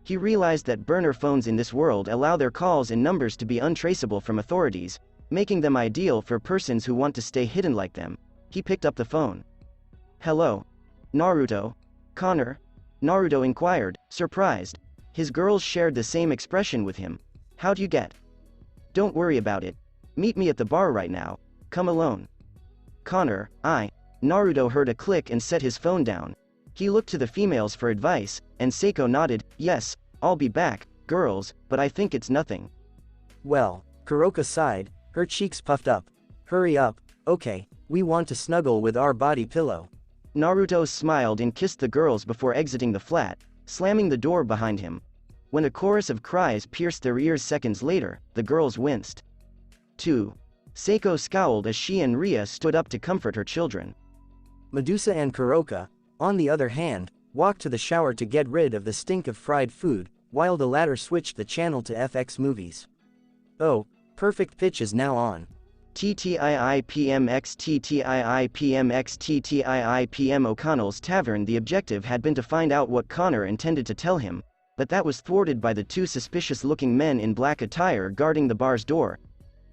He realized that burner phones in this world allow their calls and numbers to be untraceable from authorities, making them ideal for persons who want to stay hidden like them. He picked up the phone. Hello? Naruto? Connor? Naruto inquired, surprised. His girls shared the same expression with him. How'd you get? Don't worry about it. Meet me at the bar right now. Come alone. Connor, Naruto heard a click and set his phone down. He looked to the females for advice, and Seiko nodded, yes, I'll be back, girls, but I think it's nothing. Well, Kuroka sighed, her cheeks puffed up. Hurry up, okay, we want to snuggle with our body pillow. Naruto smiled and kissed the girls before exiting the flat, slamming the door behind him. When a chorus of cries pierced their ears seconds later, the girls winced. 2. Seiko scowled as she and Ria stood up to comfort her children. Medusa and Kuroka, on the other hand, walked to the shower to get rid of the stink of fried food, while the latter switched the channel to FX movies. Oh, Perfect Pitch is now on. TTIIPMXTTIIPMXTTIIPM O'Connell's Tavern. The objective had been to find out what Connor intended to tell him, but that was thwarted by the two suspicious-looking men in black attire guarding the bar's door.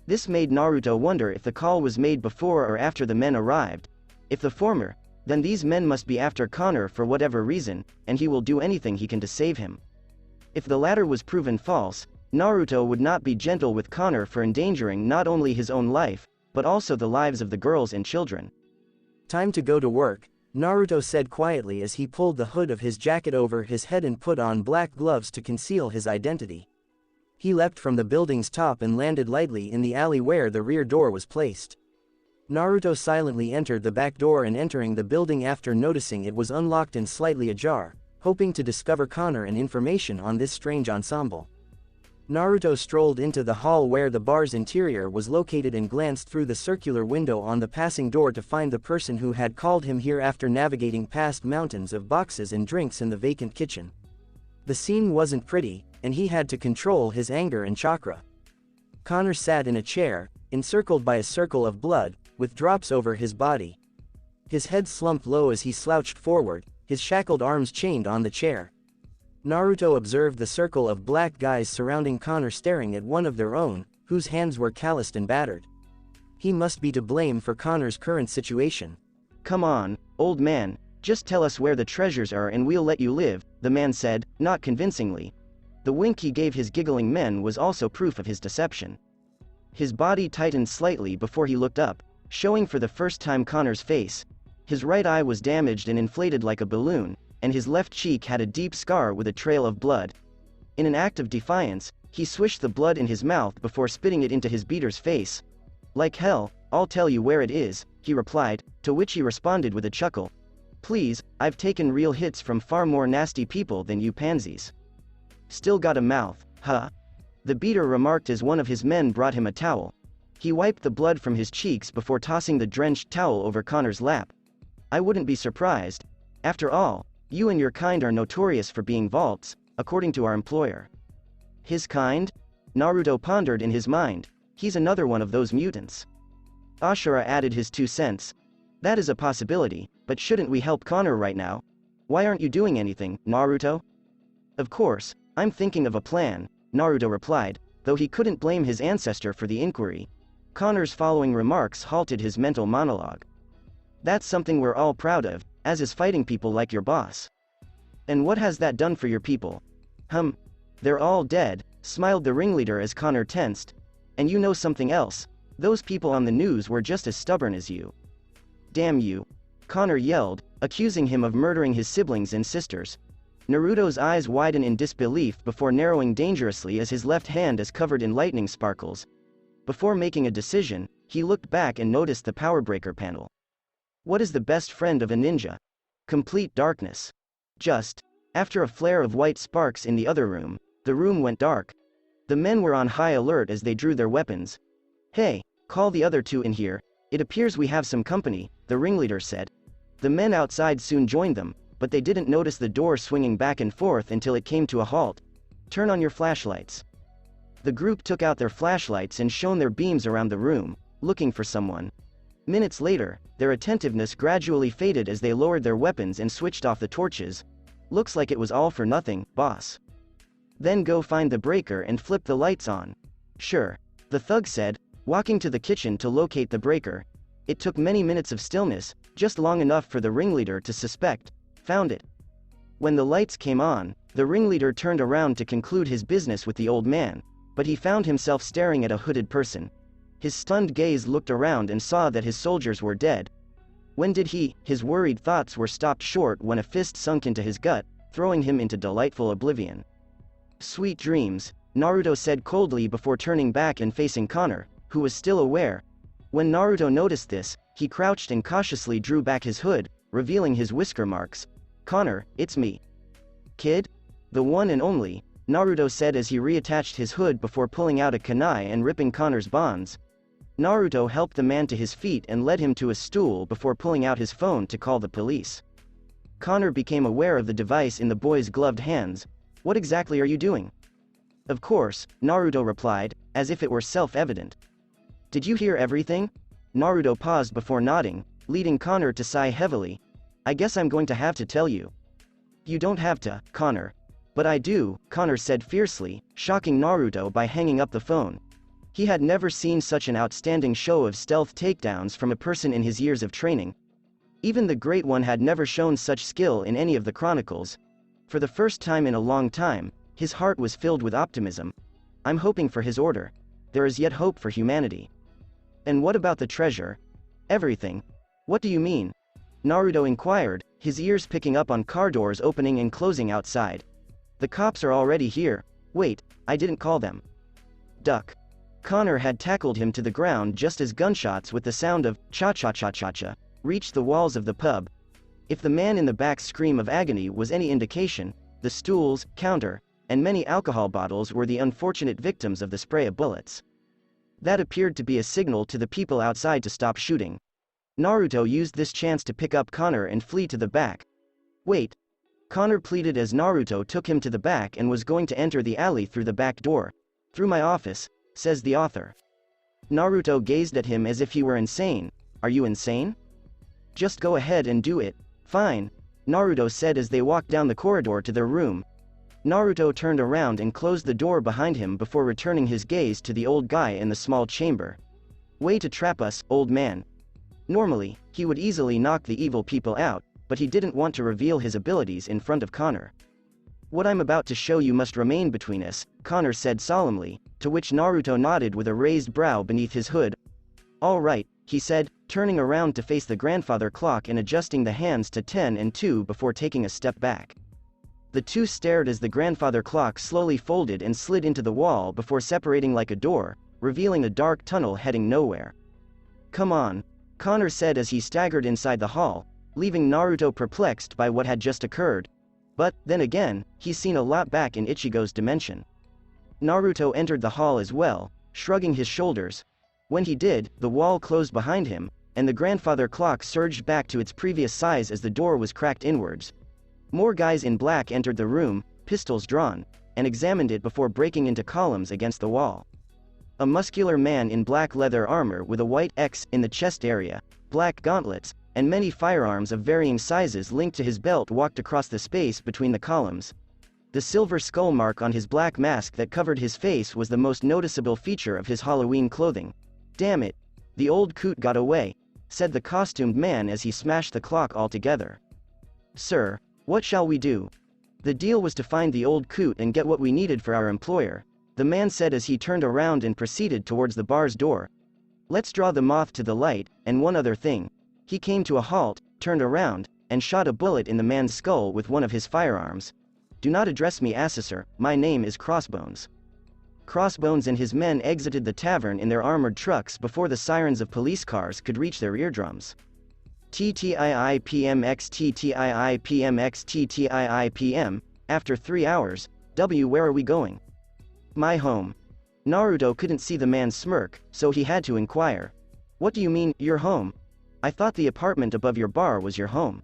This made Naruto wonder if the call was made before or after the men arrived. If the former, then these men must be after Connor for whatever reason, and he will do anything he can to save him. If the latter was proven false, Naruto would not be gentle with Connor for endangering not only his own life, but also the lives of the girls and children. Time to go to work, Naruto said quietly as he pulled the hood of his jacket over his head and put on black gloves to conceal his identity. He leapt from the building's top and landed lightly in the alley where the rear door was placed. Naruto silently entered the back door and entering the building after noticing it was unlocked and slightly ajar, hoping to discover Connor and information on this strange ensemble. Naruto strolled into the hall where the bar's interior was located and glanced through the circular window on the passing door to find the person who had called him here after navigating past mountains of boxes and drinks in the vacant kitchen. The scene wasn't pretty, and he had to control his anger and chakra. Connor sat in a chair, encircled by a circle of blood, with drops over his body. His head slumped low as he slouched forward, his shackled arms chained on the chair. Naruto observed the circle of black guys surrounding Connor staring at one of their own, whose hands were calloused and battered. He must be to blame for Connor's current situation. Come on, old man, just tell us where the treasures are and we'll let you live, the man said, not convincingly. The wink he gave his giggling men was also proof of his deception. His body tightened slightly before he looked up, showing for the first time Connor's face. His right eye was damaged and inflated like a balloon, and his left cheek had a deep scar with a trail of blood. In an act of defiance, he swished the blood in his mouth before spitting it into his beater's face. "Like hell, I'll tell you where it is," he replied, to which he responded with a chuckle. "Please, I've taken real hits from far more nasty people than you pansies. Still got a mouth, huh?" The beater remarked as one of his men brought him a towel. He wiped the blood from his cheeks before tossing the drenched towel over Connor's lap. "I wouldn't be surprised. After all, you and your kind are notorious for being vaults, according to our employer." "His kind?" Naruto pondered in his mind. "He's another one of those mutants." Ashura added his 2 cents. "That is a possibility, but shouldn't we help Connor right now? Why aren't you doing anything, Naruto?" "Of course, I'm thinking of a plan," Naruto replied, though he couldn't blame his ancestor for the inquiry. Connor's following remarks halted his mental monologue. "That's something we're all proud of, as is fighting people like your boss." "And what has that done for your people?" They're all dead," smiled the ringleader as Connor tensed. "And you know something else, those people on the news were just as stubborn as you." "Damn you!" Connor yelled, accusing him of murdering his siblings and sisters. Naruto's eyes widen in disbelief before narrowing dangerously as his left hand is covered in lightning sparkles. Before making a decision, he looked back and noticed the power breaker panel. What is the best friend of a ninja? Complete darkness. Just after a flare of white sparks in the other room, the room went dark. The men were on high alert as they drew their weapons. "Hey, call the other 2 in here, it appears we have some company," the ringleader said. The men outside soon joined them, but they didn't notice the door swinging back and forth until it came to a halt. "Turn on your flashlights." The group took out their flashlights and shone their beams around the room, looking for someone. Minutes later, their attentiveness gradually faded as they lowered their weapons and switched off the torches. "Looks like it was all for nothing, boss." "Then go find the breaker and flip the lights on." "Sure," the thug said, walking to the kitchen to locate the breaker. It took many minutes of stillness, just long enough for the ringleader to suspect. Found it. When the lights came on, the ringleader turned around to conclude his business with the old man, but he found himself staring at a hooded person. His stunned gaze looked around and saw that his soldiers were dead. When did his worried thoughts were stopped short when a fist sunk into his gut, throwing him into delightful oblivion. "Sweet dreams," Naruto said coldly before turning back and facing Connor, who was still aware. When Naruto noticed this, he crouched and cautiously drew back his hood, revealing his whisker marks. "Connor, it's me." "Kid? The one and only," Naruto said as he reattached his hood before pulling out a kunai and ripping Connor's bonds. Naruto helped the man to his feet and led him to a stool before pulling out his phone to call the police. Connor became aware of the device in the boy's gloved hands. "What exactly are you doing?" "Of course," Naruto replied, as if it were self-evident. "Did you hear everything?" Naruto paused before nodding, leading Connor to sigh heavily. "I guess I'm going to have to tell you." "You don't have to, Connor." "But I do," Connor said fiercely, shocking Naruto by hanging up the phone. He had never seen such an outstanding show of stealth takedowns from a person in his years of training. Even the Great One had never shown such skill in any of the chronicles. For the first time in a long time, his heart was filled with optimism. "I'm hoping for his order. There is yet hope for humanity." "And what about the treasure?" "Everything." "What do you mean?" Naruto inquired, his ears picking up on car doors opening and closing outside. "The cops are already here. Wait, I didn't call them." "Duck." Connor had tackled him to the ground just as gunshots with the sound of cha-cha-cha-cha-cha reached the walls of the pub. If the man in the back's scream of agony was any indication, the stools, counter, and many alcohol bottles were the unfortunate victims of the spray of bullets. That appeared to be a signal to the people outside to stop shooting. Naruto used this chance to pick up Connor and flee to the back. "Wait." Connor pleaded as Naruto took him to the back and was going to enter the alley through the back door. "Through my office," says the author. Naruto gazed at him as if he were insane. "Are you insane?" "Just go ahead and do it." "Fine," Naruto said as they walked down the corridor to their room. Naruto turned around and closed the door behind him before returning his gaze to the old guy in the small chamber. "Way to trap us, old man." Normally, he would easily knock the evil people out, but he didn't want to reveal his abilities in front of Connor. "What I'm about to show you must remain between us," Connor said solemnly, to which Naruto nodded with a raised brow beneath his hood. "All right," he said, turning around to face the grandfather clock and adjusting the hands to 10 and 2 before taking a step back. The two stared as the grandfather clock slowly folded and slid into the wall before separating like a door, revealing a dark tunnel heading nowhere. "Come on," Connor said as he staggered inside the hall, leaving Naruto perplexed by what had just occurred. But, then again, he's seen a lot back in Ichigo's dimension. Naruto entered the hall as well, shrugging his shoulders. When he did, the wall closed behind him, and the grandfather clock surged back to its previous size as the door was cracked inwards. More guys in black entered the room, pistols drawn, and examined it before breaking into columns against the wall. A muscular man in black leather armor with a white X in the chest area, black gauntlets, and many firearms of varying sizes linked to his belt walked across the space between the columns. The silver skull mark on his black mask that covered his face was the most noticeable feature of his Halloween clothing. "Damn it! The old coot got away," said the costumed man as he smashed the clock altogether. "Sir, what shall we do?" "The deal was to find the old coot and get what we needed for our employer," the man said as he turned around and proceeded towards the bar's door. "Let's draw the moth to the light, and one other thing." He came to a halt, turned around, and shot a bullet in the man's skull with one of his firearms. "Do not address me Assessor, my name is Crossbones." Crossbones and his men exited the tavern in their armored trucks before the sirens of police cars could reach their eardrums. TTIIPMX TTIIPMX TTIIPM, after 3 hours, where are we going? "My home." Naruto couldn't see the man's smirk, so he had to inquire. "What do you mean, your home? I thought the apartment above your bar was your home."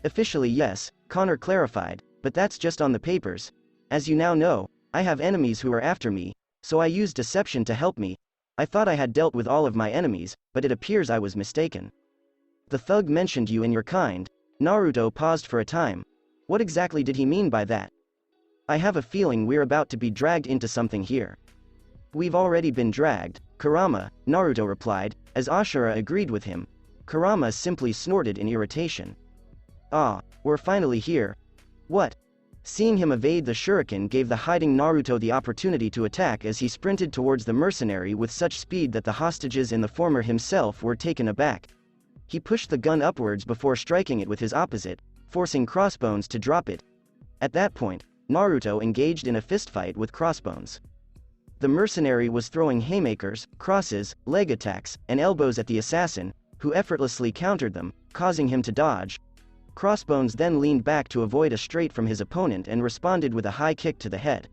"Officially yes," Connor clarified, "but that's just on the papers. As you now know, I have enemies who are after me, so I used deception to help me. I thought I had dealt with all of my enemies, but it appears I was mistaken." "The thug mentioned you and your kind." Naruto paused for a time. What exactly did he mean by that? "I have a feeling we're about to be dragged into something here." "We've already been dragged, Kurama," Naruto replied, as Ashura agreed with him. Kurama simply snorted in irritation. "Ah, we're finally here." "What?" Seeing him evade the shuriken gave the hiding Naruto the opportunity to attack as he sprinted towards the mercenary with such speed that the hostages and the former himself were taken aback. He pushed the gun upwards before striking it with his opposite, forcing Crossbones to drop it. At that point, Naruto engaged in a fistfight with Crossbones. The mercenary was throwing haymakers, crosses, leg attacks, and elbows at the assassin, who effortlessly countered them, causing him to dodge. Crossbones then leaned back to avoid a straight from his opponent and responded with a high kick to the head.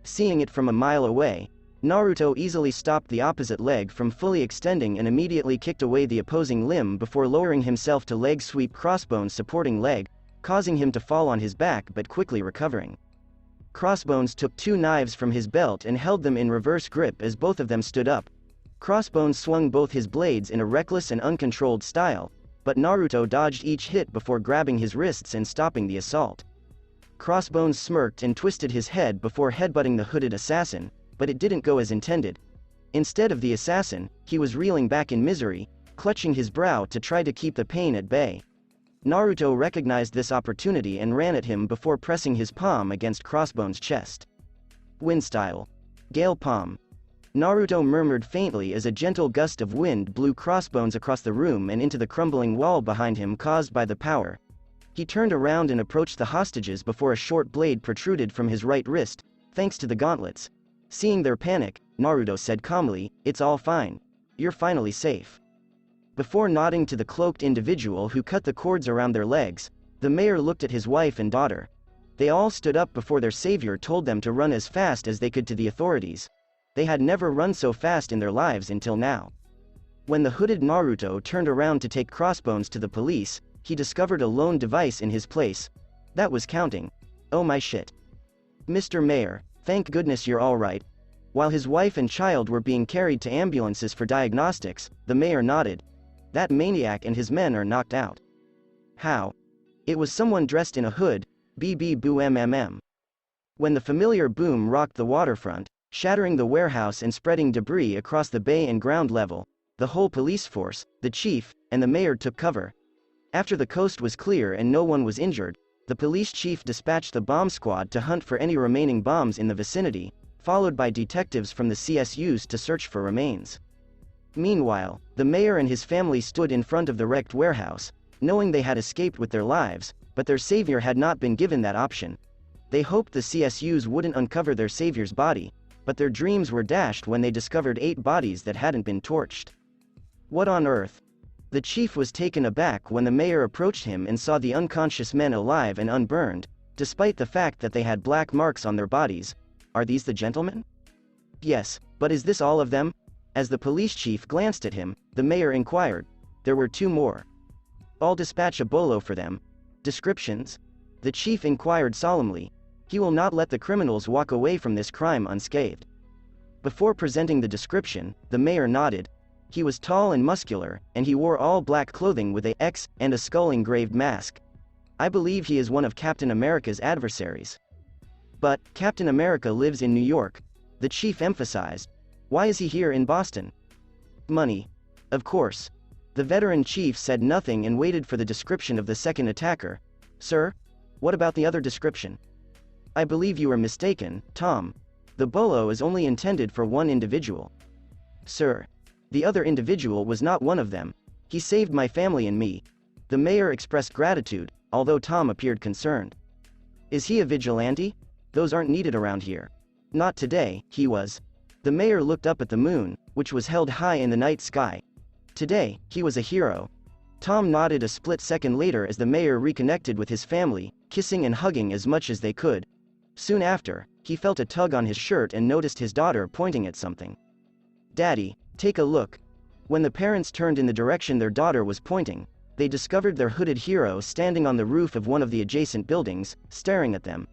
Seeing it from a mile away, Naruto easily stopped the opposite leg from fully extending and immediately kicked away the opposing limb before lowering himself to leg sweep Crossbones' supporting leg, causing him to fall on his back but quickly recovering. Crossbones took 2 knives from his belt and held them in reverse grip as both of them stood up. Crossbones swung both his blades in a reckless and uncontrolled style, but Naruto dodged each hit before grabbing his wrists and stopping the assault. Crossbones smirked and twisted his head before headbutting the hooded assassin, but it didn't go as intended. Instead of the assassin, he was reeling back in misery, clutching his brow to try to keep the pain at bay. Naruto recognized this opportunity and ran at him before pressing his palm against Crossbones' chest. "Wind style. Gale palm." Naruto murmured faintly as a gentle gust of wind blew Crossbones across the room and into the crumbling wall behind him caused by the power. He turned around and approached the hostages before a short blade protruded from his right wrist, thanks to the gauntlets. Seeing their panic, Naruto said calmly, "It's all fine. You're finally safe." Before nodding to the cloaked individual who cut the cords around their legs, the mayor looked at his wife and daughter. They all stood up before their savior told them to run as fast as they could to the authorities. They had never run so fast in their lives until now. When the hooded Naruto turned around to take Crossbones to the police, he discovered a lone device in his place. That was counting. "Oh my shit. Mr. Mayor, thank goodness you're alright." While his wife and child were being carried to ambulances for diagnostics, the mayor nodded. "That maniac and his men are knocked out." "How?" "It was someone dressed in a hood, BB boo mmm." When the familiar boom rocked the waterfront, shattering the warehouse and spreading debris across the bay and ground level, the whole police force, the chief, and the mayor took cover. After the coast was clear and no one was injured, the police chief dispatched the bomb squad to hunt for any remaining bombs in the vicinity, followed by detectives from the CSUs to search for remains. Meanwhile, the mayor and his family stood in front of the wrecked warehouse, knowing they had escaped with their lives, but their savior had not been given that option. They hoped the CSUs wouldn't uncover their savior's body, but their dreams were dashed when they discovered 8 bodies that hadn't been torched. What on earth? The chief was taken aback when the mayor approached him and saw the unconscious men alive and unburned, despite the fact that they had black marks on their bodies. Are these the gentlemen? Yes, but is this all of them? As the police chief glanced at him, the mayor inquired. There were 2 more. I'll dispatch a bolo for them. Descriptions? The chief inquired solemnly. He will not let the criminals walk away from this crime unscathed. Before presenting the description, the mayor nodded. He was tall and muscular, and he wore all black clothing with a X and a skull engraved mask. I believe he is one of Captain America's adversaries. But Captain America lives in New York, the chief emphasized. Why is he here in Boston? Money. Of course. The veteran chief said nothing and waited for the description of the second attacker. Sir? What about the other description? I believe you are mistaken, Tom. The bolo is only intended for one individual. Sir. The other individual was not one of them. He saved my family and me. The mayor expressed gratitude, although Tom appeared concerned. Is he a vigilante? Those aren't needed around here. Not today, he was. The mayor looked up at the moon, which was held high in the night sky. Today, he was a hero. Tom nodded a split second later as the mayor reconnected with his family, kissing and hugging as much as they could. Soon after, he felt a tug on his shirt and noticed his daughter pointing at something. Daddy, take a look. When the parents turned in the direction their daughter was pointing, they discovered their hooded hero standing on the roof of one of the adjacent buildings, staring at them.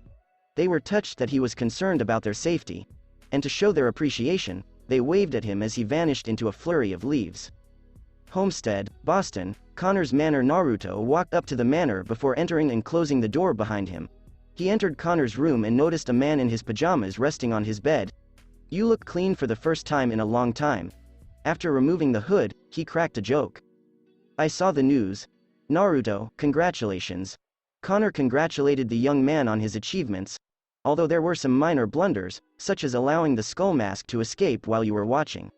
They were touched that he was concerned about their safety, and to show their appreciation, they waved at him as he vanished into a flurry of leaves. Homestead, Boston, Connor's manor. Naruto walked up to the manor before entering and closing the door behind him. He entered Connor's room and noticed a man in his pajamas resting on his bed. You look clean for the first time in a long time. After removing the hood, he cracked a joke. I saw the news. Naruto, congratulations. Connor congratulated the young man on his achievements, although there were some minor blunders, such as allowing the skull mask to escape while you were watching.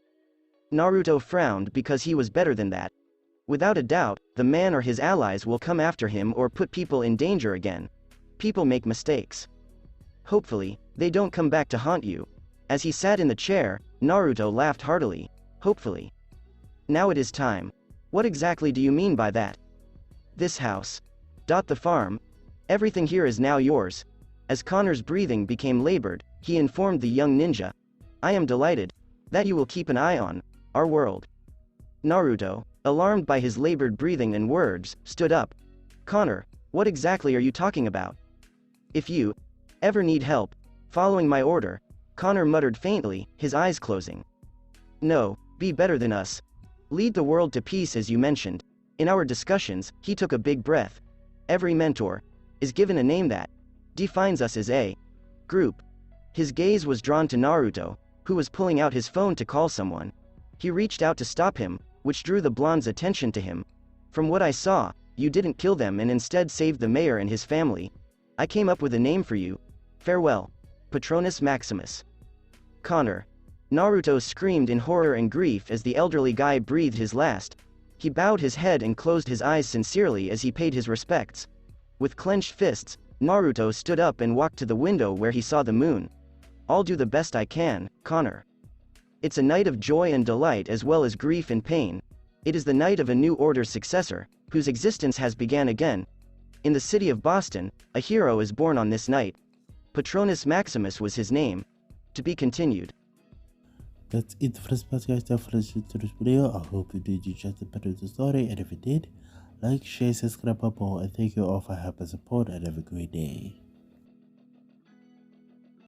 Naruto frowned because he was better than that. Without a doubt, the man or his allies will come after him or put people in danger again. People make mistakes. Hopefully, they don't come back to haunt you. As he sat in the chair, Naruto laughed heartily. Hopefully. Now it is time. What exactly do you mean by that? This house. The farm. Everything here is now yours. As Connor's breathing became labored, he informed the young ninja. I am delighted that you will keep an eye on our world. Naruto, alarmed by his labored breathing and words, stood up. Connor, what exactly are you talking about? If you ever need help following my order, Connor muttered faintly, his eyes closing. No, be better than us. Lead the world to peace as you mentioned. In our discussions, he took a big breath. Every mentor is given a name that defines us as a group. His gaze was drawn to Naruto, who was pulling out his phone to call someone. He reached out to stop him, which drew the blonde's attention to him. From what I saw, you didn't kill them and instead saved the mayor and his family. I came up with a name for you. Farewell. Patronus Maximus. Connor. Naruto screamed in horror and grief as the elderly guy breathed his last. He bowed his head and closed his eyes sincerely as he paid his respects. With clenched fists, Naruto stood up and walked to the window where he saw the moon. I'll do the best I can, Connor. It's a night of joy and delight as well as grief and pain. It is the night of a new order's successor, whose existence has began again. In the city of Boston, a hero is born on this night. Patronus Maximus was his name. To be continued. That's it for this podcast. For this video, I hope you did enjoy the story, and if you did, like, share, subscribe, and thank you all for help and support, and have a great day.